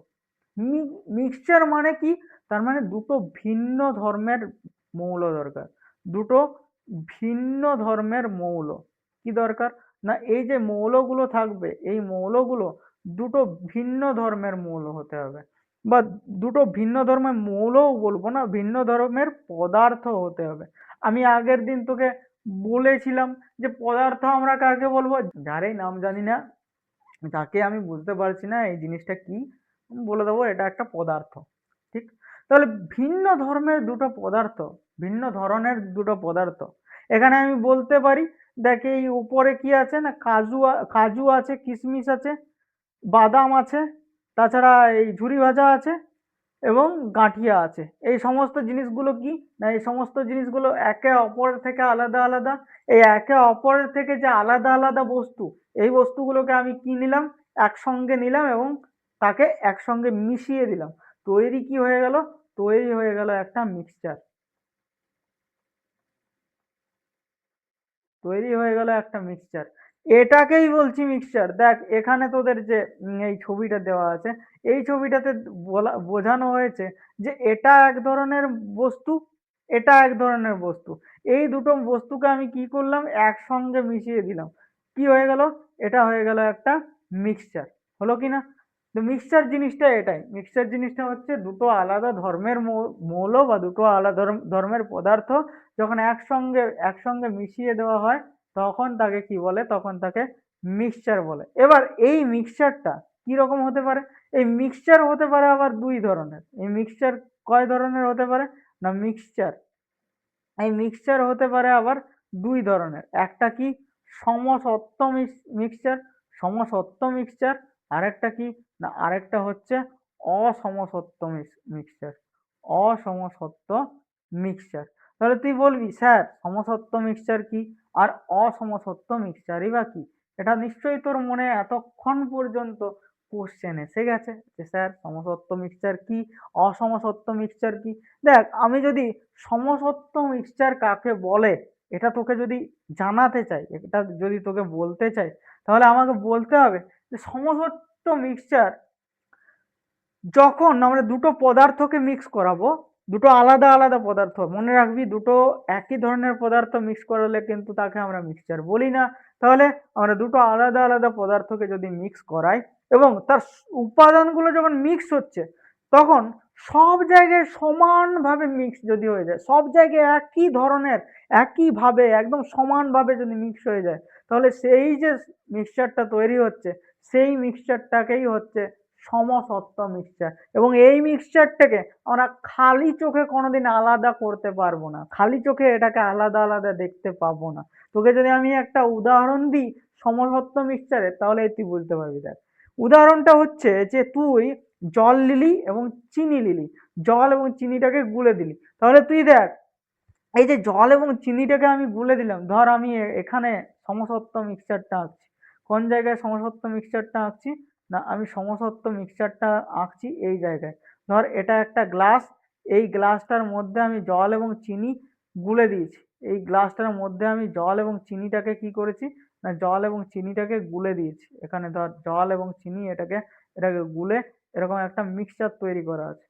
মিক্সচার মানে কি? তার মানে দুটো ভিন্ন ধর্মের মৌল দরকার। দুটো ভিন্ন ধর্মের মৌল। কি দরকার? না, এই যে মৌলগুলো থাকবে, এই মৌলগুলো দুটো ভিন্ন ধর্মের মৌল হতে হবে। বা দুটো ভিন্ন ধর্মের মৌলও বলবো না, ভিন্ন ধর্মের পদার্থ হতে হবে। আমি আগের দিন তোকে বলেছিলাম যে পদার্থ আমরা কাকে বলবো? যারই নাম জানি না, যাকে আমি বুঝতে পারছি না এই জিনিসটা কি, বলে দেবো এটা একটা পদার্থ। ঠিক? তাহলে ভিন্ন ধর্মের দুটো পদার্থ, ভিন্ন ধরনের দুটো পদার্থ। এখানে আমি বলতে পারি, দেখ এই উপরে কি আছে না, কাজু আছে, কিশমিশ আছে, বাদাম আছে, তাছাড়া এই ঝুরি ভাজা আছে এবং গাঁঠিয়া আছে। এই সমস্ত জিনিসগুলো কি না, এই সমস্ত জিনিসগুলো একে অপরের থেকে আলাদা আলাদা। এই একে অপরের থেকে যে আলাদা আলাদা বস্তু, এই বস্তুগুলোকে আমি কি নিলাম? একসঙ্গে নিলাম এবং তাকে একসঙ্গে মিশিয়ে দিলাম। তৈরি কি হয়ে গেল? তৈরি হয়ে গেল একটা মিক্সচার। তৈরি হয়ে গেল একটা মিক্সচার। এটাকেই বলছি মিক্সচার। দেখ এখানে তোদের যে এই ছবিটা দেওয়া আছে, এই ছবিটাতে বোঝানো হয়েছে যে এটা এক ধরনের বস্তু, এটা এক ধরনের বস্তু। এই দুটো বস্তুকে আমি কি করলাম? একসঙ্গে মিশিয়ে দিলাম। কি হয়ে গেল? এটা হয়ে গেল একটা মিক্সচার। হলো কি না? তো মিক্সচার জিনিসটা এটাই। মিক্সচার জিনিসটা হচ্ছে দুটো আলাদা ধর্মের মৌল বা দুটো আলাদা ধর্মের পদার্থ যখন একসঙ্গে একসঙ্গে মিশিয়ে দেওয়া হয়, তখন তাকে কি বলে? তখন তাকে মিক্সচার বলে। এবার এই মিক্সচারটা কি রকম হতে পারে? এই মিক্সচার হতে পারে আবার দুই ধরনের। এই মিক্সচার কয় ধরনের হতে পারে? না, এই মিক্সচার হতে পারে আবার দুই ধরনের। একটা কি? সমসত্ব মিক্সচার, সমসত্ব মিক্সচার। আরেকটা কি? না, আরেকটা হচ্ছে অসমসত্ব মিক্সচার, অসমসত্ব মিক্সচার। তাহলে তুই বলবি স্যার সমসত্ব মিক্সচার কি আর অসমসত্ব মিক্সচারই বা কি? এটা নিশ্চয়ই তোর মনে এতক্ষণ পর্যন্ত কোশ্চেন এসে গেছে যে স্যার সমসত্ব মিক্সচার কি, অসমসত্ব মিক্সচার কি। দেখ আমি যদি সমসত্ব মিক্সচার কাকে বলে এটা তোকে যদি জানাতে চাই, এটা যদি তোকে বলতে চাই, তাহলে আমাকে বলতে হবে যে সমসত্ব মিক্সচার যখন আমরা দুটো পদার্থকে মিক্স করাবো, দুটো আলাদা আলাদা পদার্থ, মনে রাখবি দুটো একই ধরনের পদার্থ মিক্স করালে কিন্তু তাকে আমরা মিক্সচার বলি না। তাহলে আমরা দুটো আলাদা আলাদা পদার্থকে যদি মিক্স করাই এবং তার উপাদানগুলো যখন মিক্স হচ্ছে, তখন সব জায়গায় সমানভাবে মিক্স যদি হয়ে যায়, সব জায়গায় একই ধরনের, একইভাবে একদম সমানভাবে যদি মিক্স হয়ে যায়, তাহলে সেই যে মিক্সচারটা তৈরি হচ্ছে, সেই মিক্সচারটাকেই হচ্ছে সমসত্ব মিক্সচার। এবং এই মিক্সচারটাকে আমরা খালি চোখে কোনোদিন আলাদা করতে পারবো না, খালি চোখে এটাকে আলাদা আলাদা দেখতে পাবো না। তোকে যদি আমি একটা উদাহরণ দিই সমসত্ব মিক্সচারের, তাহলে তুই বুঝতে পারবি। দেখ উদাহরণটা হচ্ছে যে তুই জল নিলি এবং চিনি নিলি, জল এবং চিনিটাকে গুলে দিলি। তাহলে তুই দেখ এই যে জল এবং চিনিটাকে আমি গুলে দিলাম, ধর আমি এখানে সমসত্ব মিক্সচারটা আঁকছি। কোন জায়গায় সমসত্ব মিক্সচারটা আঁকছি? না, আমি সমসত্ব মিক্সচারটা আঁকছি এই জায়গায়। ধর এটা একটা গ্লাস, এই গ্লাসটার মধ্যে আমি জল এবং চিনি গুলে দিয়েছি। এই গ্লাসটার মধ্যে আমি জল এবং চিনিটাকে কি করেছি? না, জল এবং চিনিটাকে গুলে দিয়েছি। এখানে ধর জল এবং চিনি এটাকে গুলে এরকম একটা মিক্সচার তৈরি করা আছে,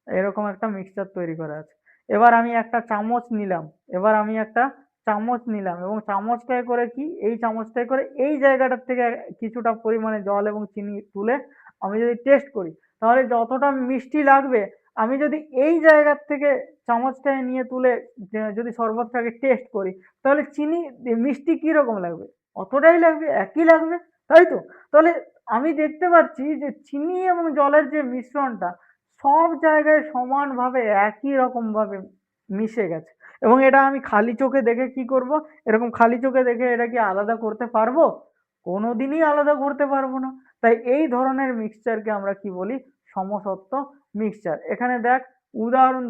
এরকম একটা মিক্সচার তৈরি করা আছে। এবার আমি একটা চামচ নিলাম, এবার আমি একটা চামচ নিলাম এবং চামচটায় করে কি, এই চামচটায় করে এই জায়গাটার থেকে কিছুটা পরিমাণে জল এবং চিনি তুলে আমি যদি টেস্ট করি, তাহলে যতটা মিষ্টি লাগবে, আমি যদি এই জায়গার থেকে চামচটায় নিয়ে তুলে যদি শরবতটাকে টেস্ট করি, তাহলে চিনি মিষ্টি কি রকম লাগবে? অতটাই লাগবে, একই লাগবে, তাই তো? তাহলে আমি দেখতে পাচ্ছি যে চিনি এবং জলের যে মিশ্রণটা সব জায়গায় সমানভাবে একই রকম ভাবে মিশে গেছে। এবং এটা আমি খালি চোখে দেখে কি করব, এরকম খালি চোখে দেখে এটা কি আলাদা করতে পারবো? কোনোদিনই আলাদা করতে পারবো না। তাই এই ধরনের মিক্সচারকে আমরা কি বলি? সমসত্ব মিক্সচার। এখানে দেখ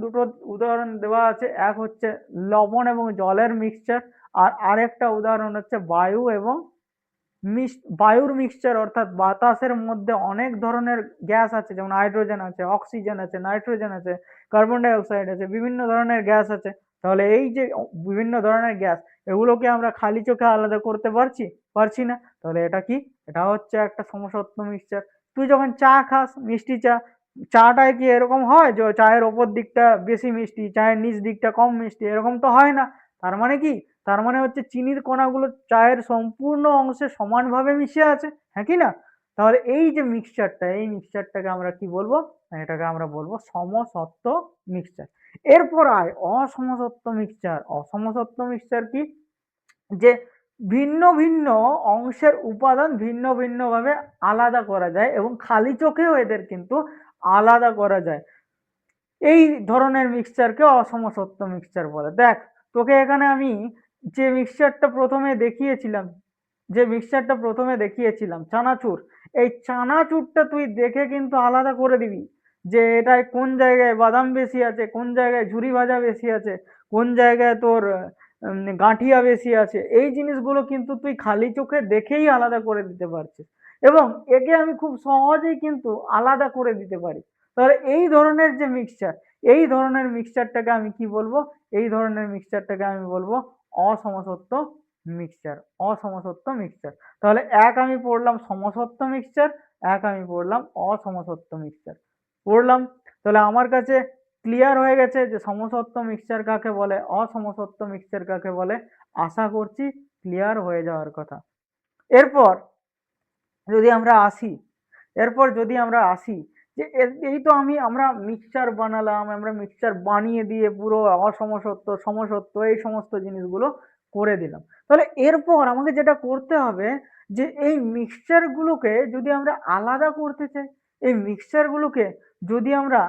দুটো উদাহরণ দেওয়া আছে। এক হচ্ছে লবণ এবং জলের মিক্সচার, আর আরেকটা উদাহরণ হচ্ছে বায়ুর মিক্সচার, অর্থাৎ বাতাসের মধ্যে অনেক ধরনের গ্যাস আছে, যেমন হাইড্রোজেন আছে, অক্সিজেন আছে, নাইট্রোজেন আছে, কার্বন ডাই অক্সাইড আছে, বিভিন্ন ধরনের গ্যাস আছে। তাহলে এই যে বিভিন্ন ধরনের গ্যাস, এগুলোকে আমরা খালি চোখে আলাদা করতে পারছি? পারছি না। তাহলে এটা কি? এটা হচ্ছে একটা সমসত্ব মিক্সচার। তুই যখন চা খাস, মিষ্টি চা, চাটায় কি এরকম হয় যে চায়ের ওপর দিকটা বেশি মিষ্টি, চায়ের নিচ দিকটা কম মিষ্টি? এরকম তো হয় না। তার মানে কি? তার মানে হচ্ছে চিনির কণাগুলো চায়ের সম্পূর্ণ অংশে সমানভাবে মিশে আছে, হ্যাঁ কি না? তাহলে এই যে মিক্সচারটা, এই মিক্সচারটাকে আমরা কি বলবো? এটাকে আমরা বলবো সমসত্ব মিক্সচার। এরপর আয় অসমসত্ব মিক্সচার। অসমসত্ব মিক্সচার কি? যে ভিন্ন ভিন্ন অংশের উপাদান ভিন্ন ভিন্ন ভাবে আলাদা করা যায় এবং খালি চোখেও এদের কিন্তু আলাদা করা যায়। এই ধরনের মিক্সচারকে অসমসত্ব মিক্সচার বলে। দেখ, তোকে এখানে আমি যে মিক্সচারটা প্রথমে দেখিয়েছিলাম, চানাচুর, এই চানাচুরটা তুই দেখে কিন্তু আলাদা করে দিবি যে এটায় কোন জায়গায় বাদাম বেশি আছে, কোন জায়গায় ঝুরি ভাজা বেশি আছে, কোন জায়গায় তোর গাঁঠিয়া বেশি আছে। এই জিনিসগুলো কিন্তু তুই খালি চোখে দেখেই আলাদা করে দিতে পারছিস, এবং একে আমি খুব সহজেই কিন্তু আলাদা করে দিতে পারি। তাহলে এই ধরনের যে মিক্সচার, এই ধরনের মিক্সচারটাকে আমি কি বলবো? এই ধরনের মিক্সচারটাকে আমি বলবো অসমসত্ব মিক্সচার। অসমসত্ব মিক্সচার। তাহলে এক আমি পড়লাম সমসত্ব মিক্সচার, এক আমি পড়লাম অসমসত্ব মিক্সচার। পড়লাম। তাহলে আমার কাছে ক্লিয়ার হয়ে গেছে যে সমসত্ব মিক্সচার কাকে বলে, অসমসত্ব মিক্সচার কাকে বলে। আশা করছি ক্লিয়ার হয়ে যাওয়ার কথা। এরপর যদি আমরা আসি যে এই তো আমরা মিক্সচার বানালাম, আমরা মিক্সচার বানিয়ে দিয়ে পুরো অসমসত্ব সমসত্ব এই সমস্ত জিনিসগুলো করে দিলাম। তাহলে এরপর আমাকে যেটা করতে হবে, যে এই মিক্সচার গুলোকে যদি আমরা আলাদা করতে চাই, এই মিক্সচার গুলোকে যদি আমরা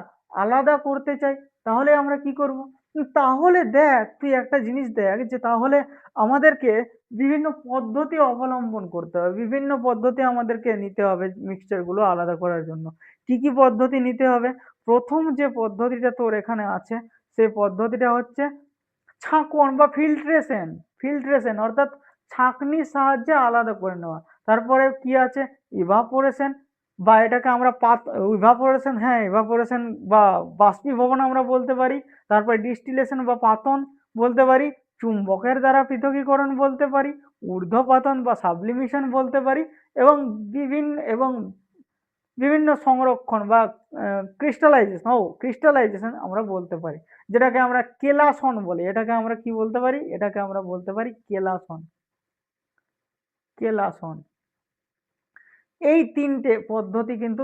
আলাদা করতে চাই, তাহলে আমরা কি করব? তাহলে দেখ, তুই একটা জিনিস দেখ, যে তাহলে আমাদেরকে বিভিন্ন পদ্ধতি অবলম্বন করতে হবে, বিভিন্ন পদ্ধতি আমাদেরকে নিতে হবে মিক্সচার গুলো আলাদা করার জন্য। কি কি পদ্ধতি নিতে হবে? প্রথম যে পদ্ধতিটা তোর এখানে আছে, সেই পদ্ধতিটা হচ্ছে ছাঁকন বা ফিল্ট্রেশন। ফিল্ট্রেশন অর্থাৎ ছাঁকনির সাহায্যে আলাদা করে নেওয়া। তারপরে কি আছে? ইভাপোরেশন, বা এটাকে আমরা ইভাপোরেশন, হ্যাঁ ইভাপোরেশন বা বাষ্পীভবন আমরা বলতে পারি। তারপরে ডিস্টিলেশন বা পাতন বলতে পারি। চুম্বকের দ্বারা পৃথকীকরণ বলতে পারি। ঊর্ধ্বপাতন বা সাবলিমেশন বলতে পারি। এবং বিভিন্ন সংরক্ষণ বা ক্রিস্টালাইজেশন আমরা বলতে পারি, যেটাকে আমরা কেলাসন বলি। এটাকে আমরা কি বলতে পারি? এটাকে আমরা বলতে পারি কেলাসন। কেলাসন। এই তিনটে পদ্ধতি কিন্তু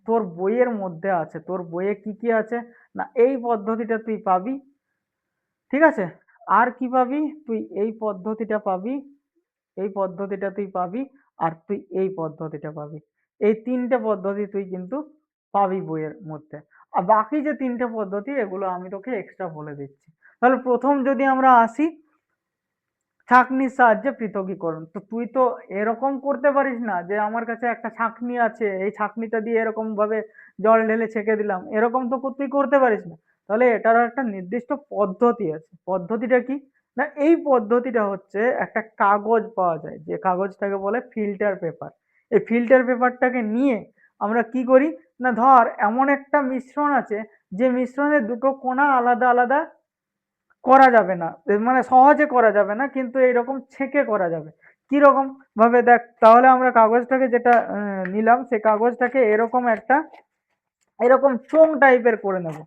তোর বইয়ের মধ্যে আছে। তোর বইয়ে কি কি আছে না, এই পদ্ধতিটা তুই পাবি, ঠিক আছে? আর কি পাবি? তুই এই পদ্ধতিটা পাবি, এই পদ্ধতিটা তুই পাবি, আর তুই এই পদ্ধতিটা পাবি। এই তিনটে পদ্ধতি তুই কিন্তু পাবি বইয়ের মধ্যে। আর বাকি যে তিনটে পদ্ধতি, এগুলো আমি তোকে এক্সট্রা বলে দিচ্ছি। তাহলে প্রথম যদি আমরা আসি, ছাঁকনির সাহায্যে পৃথকীকরণ। তো তুই তো এরকম করতে পারিস না যে আমার কাছে একটা ছাঁকনি আছে, এই ছাঁকনিটা দিয়ে এরকম ভাবে জল ঢেলে ছেঁকে দিলাম, এরকম তো তুই করতে পারিস না। তাহলে এটারও একটা নির্দিষ্ট পদ্ধতি আছে। পদ্ধতিটা কি? না, এই পদ্ধতিটা হচ্ছে একটা কাগজ পাওয়া যায়, যে কাগজটাকে বলে ফিল্টার পেপার। এই ফিল্টার পেপারটাকে নিয়ে আমরা কি করি, না ধর এমন একটা মিশ্রণ আছে, যে মিশ্রণের দুটো কণা আলাদা আলাদা করা যাবে না, মানে সহজে করা যাবে না, কিন্তু এইরকম ছেঁকে করা যাবে। কি রকম ভাবে? দেখ, তাহলে আমরা কাগজটাকে যেটা নিলাম, সেই কাগজটাকে এরকম চোঙ টাইপের করে নেব।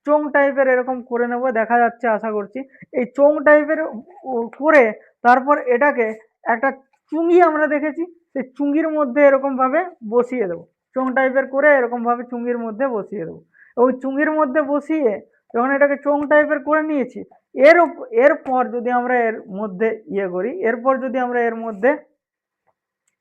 চোঙ টাইপের এরকম করে নেব, দেখা যাচ্ছে আশা করছি। এই চোঙ টাইপের করে তারপর এটাকে একটা চুঙি আমরা দেখেছি, সেই চুঙির মধ্যে এরকম ভাবে বসিয়ে দেবো। চোঙ টাইপের করে এরকম ভাবে চুঙির মধ্যে বসিয়ে দেবো। ওই চুঙির মধ্যে বসিয়ে যখন এটাকে চোঙ টাইপের করে নিয়েছি, এরপর যদি আমরা এর মধ্যে এরপর যদি আমরা এর মধ্যে,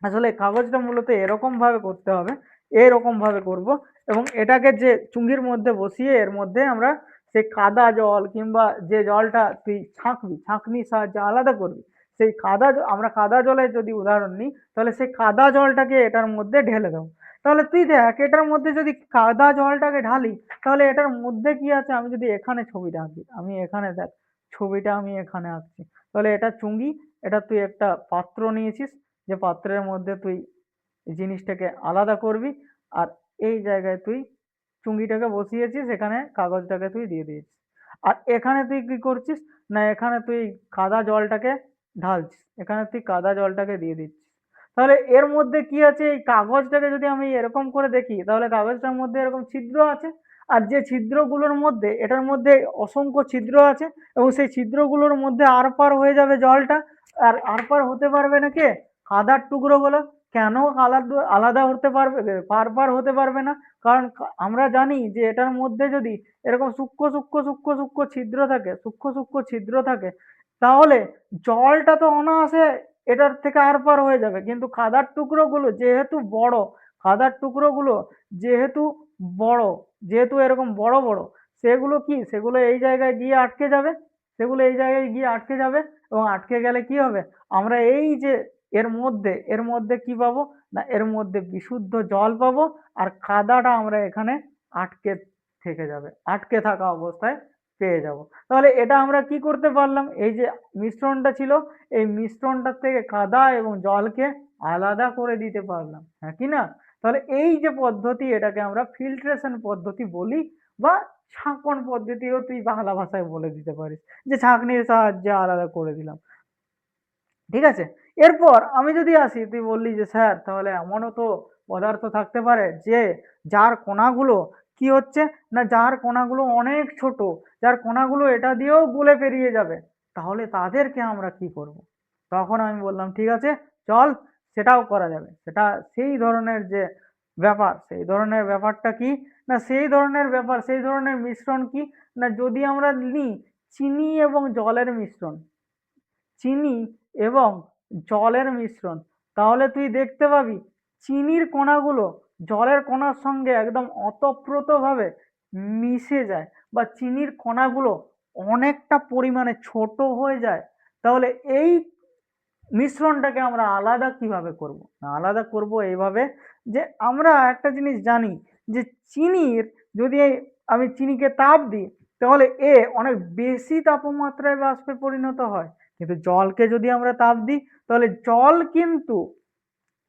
আসলে কাগজটা মূলত এরকম ভাবে করতে হবে, এরকম ভাবে করব, এবং এটাকে যে চুঙ্গির মধ্যে বসিয়ে এর মধ্যে আমরা সেই কাদা জল কিংবা যে জলটা তুই ছাঁকনির সাহায্যে আলাদা করবি, সেই আমরা কাদা জলের যদি উদাহরণ নিই, তাহলে সেই কাদা জলটাকে এটার মধ্যে ঢেলে দেবো। তাহলে তুই দেখ এটার মধ্যে যদি কাদা জলটাকে ঢালি, তাহলে এটার মধ্যে কি আছে, আমি যদি এখানে ছবিটা আঁকি, আমি এখানে দেখ ছবিটা আমি এখানে আঁকছি, তাহলে এটা চুঙ্গি, এটা তুই একটা পাত্র নিয়েছিস, যে পাত্রের মধ্যে তুই জিনিসটাকে আলাদা করবি, আর এই জায়গায় তুই চুঙ্গিটাকে বসিয়েছিস, এখানে কাগজটাকে তুই দিয়ে দিয়েছিস, আর এখানে তুই কি করছিস, না এখানে তুই কাদা জলটাকে ঢালছিস, এখানে তুই কাদা জলটাকে দিয়ে দিচ্ছিস। তাহলে এর মধ্যে কি আছে, এই কাগজটাকে যদি আমি এরকম করে দেখি, তাহলে কাগজটার মধ্যে এরকম ছিদ্র আছে, আর যে ছিদ্রগুলোর মধ্যে, এটার মধ্যে অসংখ্য ছিদ্র আছে, এবং সেই ছিদ্রগুলোর মধ্যে আর পার হয়ে যাবে জলটা, আর আর পার হতে পারবে না কে, কাদার টুকরোগুলো। কেন আলাদা আলাদা হতে পারবে, পার হতে পারবে না, কারণ আমরা জানি যে এটার মধ্যে যদি এরকম সূক্ষ্ম সূক্ষ্ম সূক্ষ্ম সূক্ষ্ম ছিদ্র থাকে, সূক্ষ্ম সূক্ষ্ম ছিদ্র থাকে, তাহলে জলটা তো অনায়াসে এটার থেকে আর পার হয়ে যাবে, কিন্তু কাদার টুকরোগুলো যেহেতু বড়, কাদার টুকরোগুলো যেহেতু বড়, যেহেতু এরকম বড় বড়, সেগুলো কি, সেগুলো এই জায়গায় গিয়ে আটকে যাবে, সেগুলো এই জায়গায় গিয়ে আটকে যাবে, এবং আটকে গেলে কি হবে, আমরা এই যে এর মধ্যে কি পাবো, না এর মধ্যে বিশুদ্ধ জল পাবো, আর কাদাটা আমরা এখানে আটকে থেকে যাবে, আটকে থাকা অবস্থায় পেয়ে যাব। তাহলে এটা আমরা কি করতে পারলাম, এই যে মিশ্রণটা ছিল, এই মিশ্রণটার থেকে কাদা এবং জলকে আলাদা করে দিতে পারলাম, হ্যাঁ কি না? তাহলে এই যে পদ্ধতি, এটাকে আমরা ফিল্ট্রেশন পদ্ধতি বলি, বা ছাঁকন পদ্ধতিও তুই বাংলা ভাষায় বলে দিতে পারিস, যে ছাঁকনির সাহায্যে আলাদা করে দিলাম। ঠিক আছে, এরপর আমি যদি আসি, তুই বললি যে স্যার তাহলে এমনও তো পদার্থ থাকতে পারে যে যার কণাগুলো কি হচ্ছে, না যার কণাগুলো অনেক ছোট, যার কণাগুলো এটা দিয়েও গলে পেরিয়ে যাবে, তাহলে তাদেরকে আমরা কি করব? তখন আমি বললাম ঠিক আছে, চল সেটাও করা যাবে। সেটা সেই ধরনের যে ব্যাপার, সেই ধরনের ব্যাপারটা কি, না সেই ধরনের ব্যাপার, সেই ধরনের মিশ্রণ কি, না যদি আমরা নিই চিনি এবং জলের মিশ্রণ, চিনি এবং জলের মিশ্রণ, তাহলে তুই দেখতে পাবি চিনির কণাগুলো জলের কণার সঙ্গে একদম ওতপ্রোতভাবে মিশে যায়, বা চিনির কণাগুলো অনেকটা পরিমাণে ছোট হয়ে যায়। তাহলে এই মিশ্রণটাকে আমরা আলাদা কিভাবে করব, না আলাদা করব এইভাবে, যে আমরা একটা জিনিস জানি, যে চিনির যদি আমি চিনিকে তাপ দিই, তাহলে এ অনেক বেশি তাপমাত্রায় বাষ্পে পরিণত হয়, কিন্তু জলকে যদি আমরা তাপ দিই, তাহলে জল কিন্তু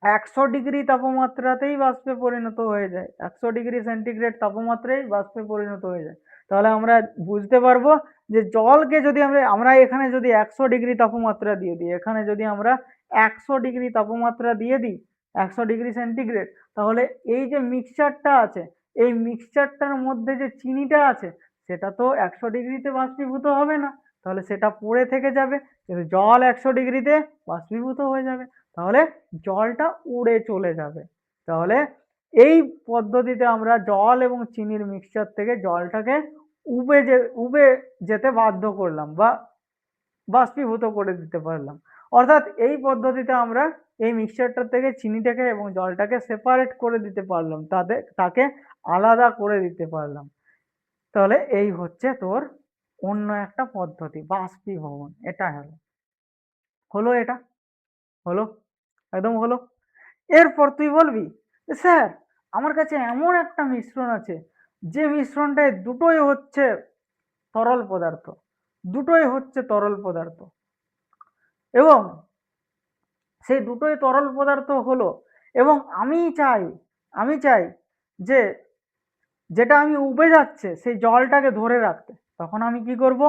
100 ডিগ্রি তাপমাত্রাতেই বাষ্পে পরিণত হয়ে যায়, 100 ডিগ্রি সেন্টিগ্রেড তাপমাত্রায় বাষ্পে পরিণত হয়ে যায়। তাহলে আমরা বুঝতে পারবো যে জলকে যদি আমরা আমরা এখানে যদি 100 ডিগ্রি তাপমাত্রা দিয়ে দিই, এখানে যদি আমরা 100 ডিগ্রি তাপমাত্রা দিয়ে দিই, 100 ডিগ্রি সেন্টিগ্রেড, তাহলে এই যে মিক্সচারটা আছে, এই মিক্সচারটার মধ্যে যে চিনিটা আছে, সেটা তো 100 ডিগ্রিতে বাষ্পীভূত হবে না, তাহলে সেটা পড়ে থেকে যাবে, কিন্তু জল 100 ডিগ্রিতে বাষ্পীভূত হয়ে যাবে, তাহলে জলটা উড়ে চলে যাবে। তাহলে এই পদ্ধতিতে আমরা জল এবং চিনির মিক্সচার থেকে জলটাকে উবে যেতে বাধ্য করলাম, বা বাষ্পীভূত করে দিতে পারলাম। অর্থাৎ এই পদ্ধতিতে আমরা এই মিক্সচারটা থেকে চিনিটাকে এবং জলটাকে সেপারেট করে দিতে পারলাম, তাকে আলাদা করে দিতে পারলাম। তাহলে এই হচ্ছে তোর অন্য একটা পদ্ধতি, বাষ্পীভবন। এটা হলো হলো এটা হলো একদম হলো। এরপর তুই বলবি যে, স্যার আমার কাছে এমন একটা মিশ্রণ আছে, যে মিশ্রণটায় দুটোই হচ্ছে তরল পদার্থ, দুটোই হচ্ছে তরল পদার্থ, এবং সেই দুটোই তরল পদার্থ হলো, এবং আমি চাই যে যেটা আমি উবে যাচ্ছে সেই জলটাকে ধরে রাখতে, তখন আমি কি করব,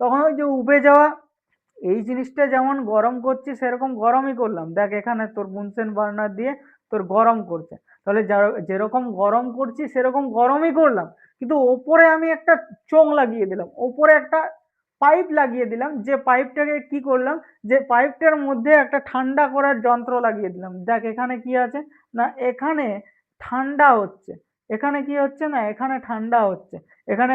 তখন ওই যে উবে যাওয়া এই জিনিসটা যেমন গরম করছি সেরকম গরমই করলাম, দেখ এখানে তোর বুনসেন বার্নার দিয়ে তোর গরম করছে, তাহলে যেরকম গরম করছি সেরকম গরমই করলাম, কিন্তু ওপরে আমি একটা চোঙ লাগিয়ে দিলাম, ওপরে একটা পাইপ লাগিয়ে দিলাম, যে পাইপটাকে কি করলাম, যে পাইপটার মধ্যে একটা ঠান্ডা করার যন্ত্র লাগিয়ে দিলাম, দেখ এখানে কি আছে, না এখানে ঠান্ডা হচ্ছে, এখানে কি হচ্ছে, না এখানে ঠান্ডা হচ্ছে, এখানে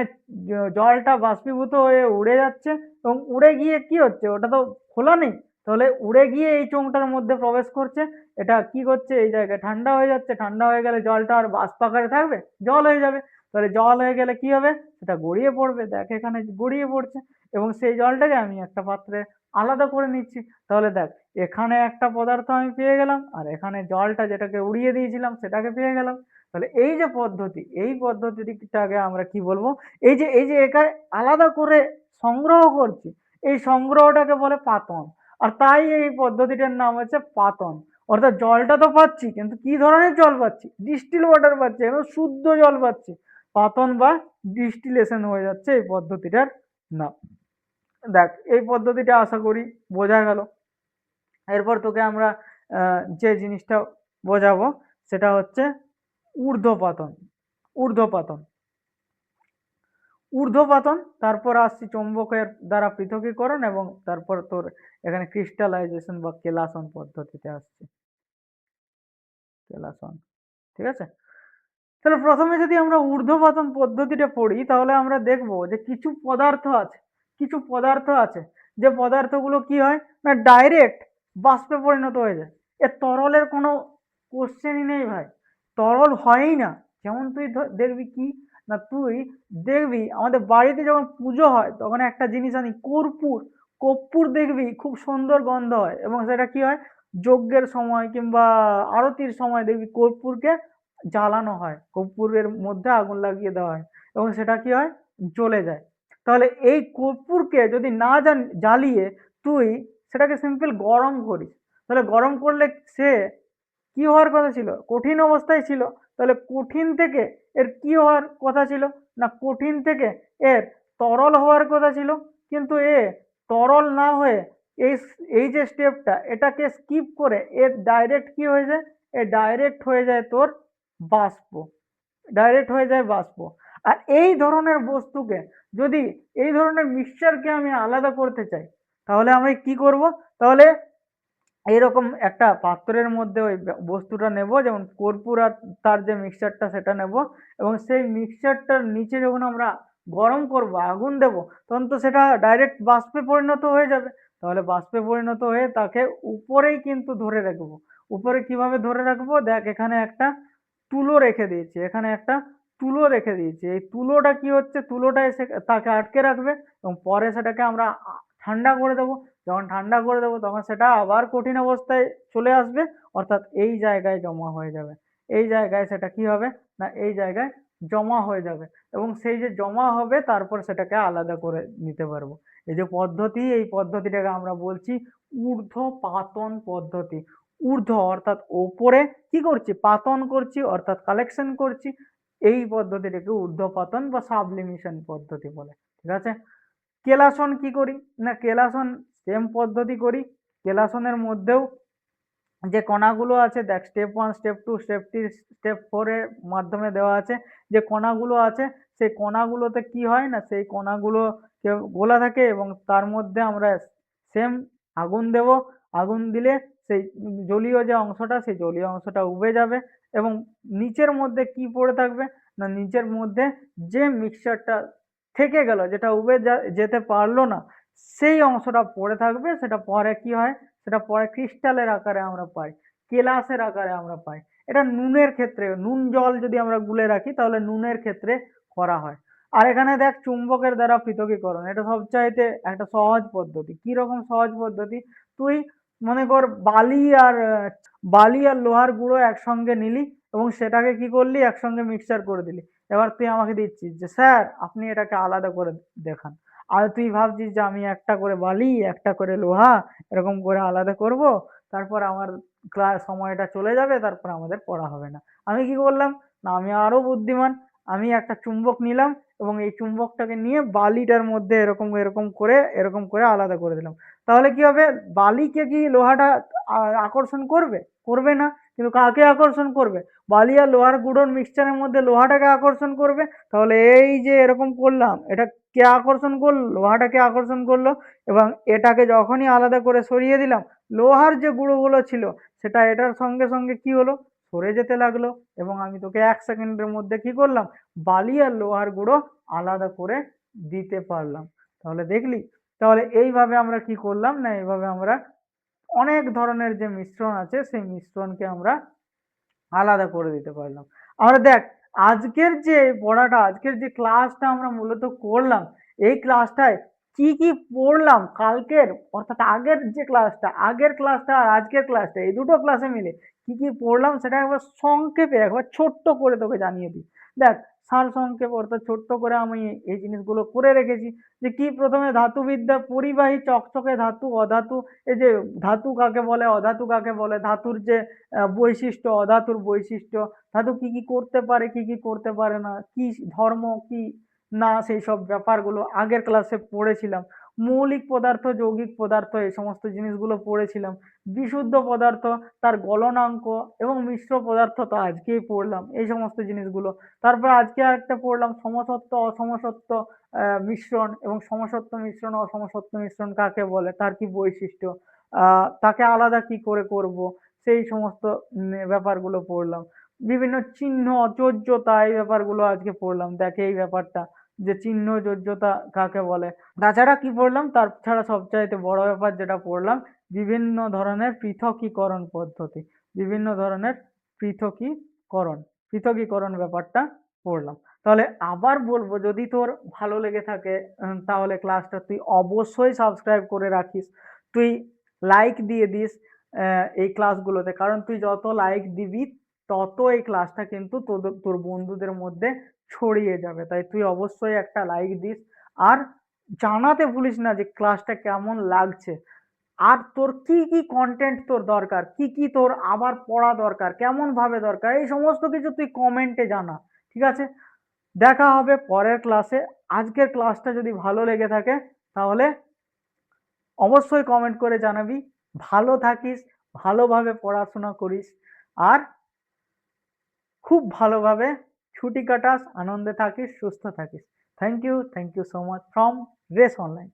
জলটা বাষ্পীভূত হয়ে উড়ে যাচ্ছে, এবং উড়ে গিয়ে কি হচ্ছে, ওটা তো খোলা নেই, তাহলে উড়ে গিয়ে এই চোঙটার মধ্যে প্রবেশ করছে, এটা কি করছে এই জায়গায় ঠান্ডা হয়ে যাচ্ছে, ঠান্ডা হয়ে গেলে জলটা আর বাষ্প আকারে থাকবে, জল হয়ে যাবে। তাহলে জল হয়ে গেলে কি হবে, সেটা গড়িয়ে পড়বে, দেখ এখানে গড়িয়ে পড়ছে, এবং সেই জলটাকে আমি একটা পাত্রে আলাদা করে নিচ্ছি। তাহলে দেখ এখানে একটা পদার্থ আমি পেয়ে গেলাম, আর এখানে জলটা যেটাকে উড়িয়ে দিয়েছিলাম সেটাকে পেয়ে গেলাম। তাহলে এই যে পদ্ধতি, এই পদ্ধতিটাকে আমরা কি বলবো, এই যে একে আলাদা করে সংগ্রহ করছি, এই সংগ্রহটাকে বলে পাতন। আর তাই এই পদ্ধতিটার নাম হচ্ছে পাতন। অর্থাৎ জলটা তো পাচ্ছি, কিন্তু কি ধরনের জল পাচ্ছি, ডিস্টিল ওয়াটার পাচ্ছি, এবং শুদ্ধ জল পাচ্ছি। পাতন বা ডিস্টিলেশন হয়ে যাচ্ছে এই পদ্ধতিটার নাম। দেখ এই পদ্ধতিটা আশা করি বোঝা গেল। এরপর তোকে আমরা যে জিনিসটা বোঝাবো সেটা হচ্ছে ঊর্ধ্বপাতন। ঊর্ধ্বপাতন, ঊর্ধ্বপাতন, তারপর আসছি চৌম্বকের দ্বারা পৃথকীকরণ, এবং তারপর তোর এখানে ক্রিস্টালাইজেশন বা কেলাসন পদ্ধতিতে আসছে, কেলাসন। ঠিক আছে, তাহলে প্রথমে যদি আমরা ঊর্ধ্বপাতন পদ্ধতিটা পড়ি, তাহলে আমরা দেখব যে কিছু পদার্থ আছে, কিছু পদার্থ আছে, যে পদার্থগুলো কি হয় না ডাইরেক্ট বাষ্পে পরিণত হয়ে যায়। এর তরলের কোনো কোশ্চেনই নেই ভাই, তরল হয়ই না। যেমন তুই দেখবি কি না, তুই দেখবি আমাদের বাড়িতে যখন পুজো হয় তখন একটা জিনিস আনি কর্পূর, কর্পূর দেখবি খুব সুন্দর গন্ধ হয়, এবং সেটা কি হয় যজ্ঞের সময় কিংবা আরতির সময় দেখবি কর্পূরকে জ্বালানো হয়, কর্পূরের মধ্যে আগুন লাগিয়ে দেওয়া হয়, এবং সেটা কি হয় জ্বলে যায়। তাহলে এই কর্পূরকে যদি না জ্বালিয়ে তুই সেটাকে সিম্পল গরম করিস, তাহলে গরম করলে সে কি হওয়ার কথা ছিল, কঠিন অবস্থায় ছিল। তাহলে কঠিন থেকে এর কি হওয়ার কথা ছিল না, কঠিন থেকে এর তরল হওয়ার কথা ছিল, কিন্তু এ তরল না হয়ে এই এই যে স্টেপটা এটাকে স্কিপ করে এর ডাইরেক্ট কি হয়ে যায়, এ ডাইরেক্ট হয়ে যায় তোর বাষ্প, ডাইরেক্ট হয়ে যায় বাষ্প। আর এই ধরনের বস্তুকে যদি, এই ধরনের মিক্সচারকে আমি আলাদা করতে চাই, তাহলে আমি কি করব, তাহলে এইরকম একটা পাত্রের মধ্যে ওই বস্তুটা নেব, যেমন কর্পূর আর তার যে মিক্সচারটা সেটা নেব, এবং সেই মিক্সচারটার নিচে যখন আমরা গরম করব, আগুন দেব, তখন তো সেটা ডাইরেক্ট বাষ্পে পরিণত হয়ে যাবে। তাহলে বাষ্পে পরিণত হয়ে তাকে উপরেই কিন্তু ধরে রাখবো। উপরে কিভাবে ধরে রাখবো, দেখ এখানে একটা তুলো রেখে দিয়েছি, এখানে একটা তুলো রেখে দিয়েছি। এই তুলোটা কি হচ্ছে, তুলোটা এসে তাকে আটকে রাখবে, এবং পরে সেটাকে আমরা ঠান্ডা করে দেবো। যখন ঠান্ডা করে দেবো তখন সেটা আবার কঠিন অবস্থায় চলে আসবে, অর্থাৎ এই জায়গায় জমা হয়ে যাবে। এই জায়গায় সেটা কি হবে না, এই জায়গায় জমা হয়ে যাবে, এবং সেই যে জমা হবে তারপর সেটাকে আলাদা করে নিতে পারবো। এই যে পদ্ধতি, এই পদ্ধতিটাকে আমরা বলছি ঊর্ধ্বপাতন পদ্ধতি। ঊর্ধ্ব অর্থাৎ ওপরে কি করছি, পাতন করছি অর্থাৎ কালেকশন করছি, এই পদ্ধতিটাকে ঊর্ধ্বপাতন বা সাবলিমেশন পদ্ধতি বলে। ঠিক আছে, কেলাসন কি করি না, কেলাসন সেম পদ্ধতি করি। কেলাসনের মধ্যেও যে কণাগুলো আছে দেখ, স্টেপ 1 স্টেপ 2 স্টেপ 3 স্টেপ 4 এর মাধ্যমে দেওয়া আছে। যে কণাগুলো আছে সেই কণাগুলোতে কি হয় না, সেই কণাগুলো গোলা থাকে, এবং তার মধ্যে আমরা সেম আগুন দেব। আগুন দিলে সেই জলীয় যে অংশটা, সেই জলীয় অংশটা উবে যাবে, এবং নিচের মধ্যে কি পড়ে থাকবে না, নিচের মধ্যে যে মিক্সচারটা থেকে গেল, যেটা উবে যেতে পারলো না, সেই অংশটা পড়ে থাকবে। সেটা পরে কি হয়, সেটা পরে ক্রিস্টালের আকারে আমরা পাই, কেলাসের আকারে আমরা পাই। এটা নুনের ক্ষেত্রে, নুন জল যদি আমরা গুলে রাখি তাহলে নুনের ক্ষেত্রে করা হয়। আর এখানে দেখ চুম্বকের দ্বারা পৃথকীকরণ, এটা সবচাইতে একটা সহজ পদ্ধতি। কি রকম সহজ পদ্ধতি, তুই মনে কর বালি আর লোহার গুঁড়ো একসঙ্গে নিলি, এবং সেটাকে কি করলি একসঙ্গে মিক্সচার করে দিলি। এবার তুই আমাকে দিচ্ছিস যে স্যার আপনি এটাকে আলাদা করে দেখান, আর তুই ভাবছিস যে আমি একটা করে বালি একটা করে লোহা এরকম করে আলাদা করব, তারপর আমার ক্লাস সময়টা চলে যাবে, তারপর আমাদের পড়া হবে না। আমি কি করলাম না, আমি আরো বুদ্ধিমান, আমি একটা চুম্বক নিলাম, এবং এই চুম্বকটাকে নিয়ে বালিটার মধ্যে এরকম এরকম করে আলাদা করে দিলাম। তাহলে কি হবে, বালিকে কি লোহাটা আকর্ষণ করবে, করবে না, কিন্তু কাকে আকর্ষণ করবে, বালি আর লোহার গুঁড়োর মিক্সচারের মধ্যে লোহাটাকে আকর্ষণ করবে। তাহলে এই যে এরকম করলাম, এটা কে আকর্ষণ করলো, লোহাটাকে আকর্ষণ করলো, এবং এটাকে যখনই আলাদা করে সরিয়ে দিলাম, লোহার যে গুঁড়োগুলো ছিল সেটা এটার সঙ্গে সঙ্গে কি হলো, সরে যেতে লাগলো, এবং আমি তোকে 1 সেকেন্ডের মধ্যে কি করলাম, বালি আর লোহার গুঁড়ো আলাদা করে দিতে পারলাম। তাহলে দেখলি, তাহলে এইভাবে আমরা কি করলাম না, এইভাবে আমরা অনেক ধরনের যে মিশ্রণ আছে সেই মিশ্রণকে আমরা আলাদা করে দিতে পারলাম। আমরা দেখ আজকের যে পড়াটা, আজকের যে ক্লাসটা আমরা মূলত করলাম, এই ক্লাসটায় কি কি পড়লাম কালকের অর্থাৎ আগের ক্লাসটা আর আজকের ক্লাসটা এই দুটো ক্লাসে মিলে কি কি পড়লাম সেটা একবার সংক্ষেপে একবার ছোট্ট করে তোকে জানিয়ে দিই। দেখ সারসংক্ষেপ অর্থাৎ ছোট্ট করে আমি এই জিনিসগুলো করে রেখেছি যে কি প্রথমে ধাতুবিদ্যা পরিবাহী চকচকে ধাতু অধাতু, এই যে ধাতু কাকে বলে অধাতু কাকে বলে, ধাতুর যে বৈশিষ্ট্য অধাতুর বৈশিষ্ট্য, ধাতু কি কি করতে পারে কি কি করতে পারে না, কি ধর্ম কি না, সেই সব ব্যাপারগুলো আগের ক্লাসে পড়েছিলাম। মৌলিক পদার্থ যৌগিক পদার্থ এই সমস্ত জিনিসগুলো পড়েছিলাম। বিশুদ্ধ পদার্থ তার গলনাঙ্ক এবং মিশ্র পদার্থ তো আজকেই পড়লাম এই সমস্ত জিনিসগুলো। তারপর আজকে আরেকটা পড়লাম সমসত্ব অসমসত্ব মিশ্রণ, এবং সমসত্ব মিশ্রণ অসমসত্ব মিশ্রণ কাকে বলে, তার কি বৈশিষ্ট্য, তাকে আলাদা কি করে করব, সেই সমস্ত ব্যাপারগুলো পড়লাম। বিভিন্ন চিহ্ন যোজ্যতা এই ব্যাপারগুলো আজকে পড়লাম। দেখ এই ব্যাপারটা যে চিহ্ন যোজ্যতা কাকে বলে। তাছাড়া কি পড়লাম, তাছাড়া সবচাইতে বড় ব্যাপার যেটা পড়লাম, বিভিন্ন ধরনের পৃথকীকরণ পদ্ধতি, বিভিন্ন ধরনের পৃথকীকরণ পৃথকীকরণ ব্যাপারটা পড়লাম। তাহলে আবার বলবো যদি তোর ভালো লেগে থাকে তাহলে ক্লাসটা তুই অবশ্যই সাবস্ক্রাইব করে রাখিস, তুই লাইক দিয়ে দিস এই ক্লাসগুলোতে, কারণ তুই যত লাইক দিবি তত এই ক্লাসটা কিন্তু তোর বন্ধুদের মধ্যে ছড়িয়ে যাবে। তাই তুই অবশ্যই একটা লাইক দিস, আর জানাতে ভুলিস না যে ক্লাসটা কেমন লাগছে, আর তোর কি কি কন্টেন্ট তোর দরকার, কি কি তোর আবার পড়া দরকার, কেমন ভাবে দরকার, এই সমস্ত কিছু তুই কমেন্টে জানা। ঠিক আছে, দেখা হবে পরের ক্লাসে। আজকের ক্লাসটা যদি ভালো লেগে থাকে তাহলে অবশ্যই কমেন্ট করে জানাবি। ভালো থাকিস, ভালোভাবে পড়াশোনা করিস, আর খুব ভালোভাবে ছুটি কাটাস, আনন্দে থাকিস, সুস্থ থাকিস। Thank you so much from Race online.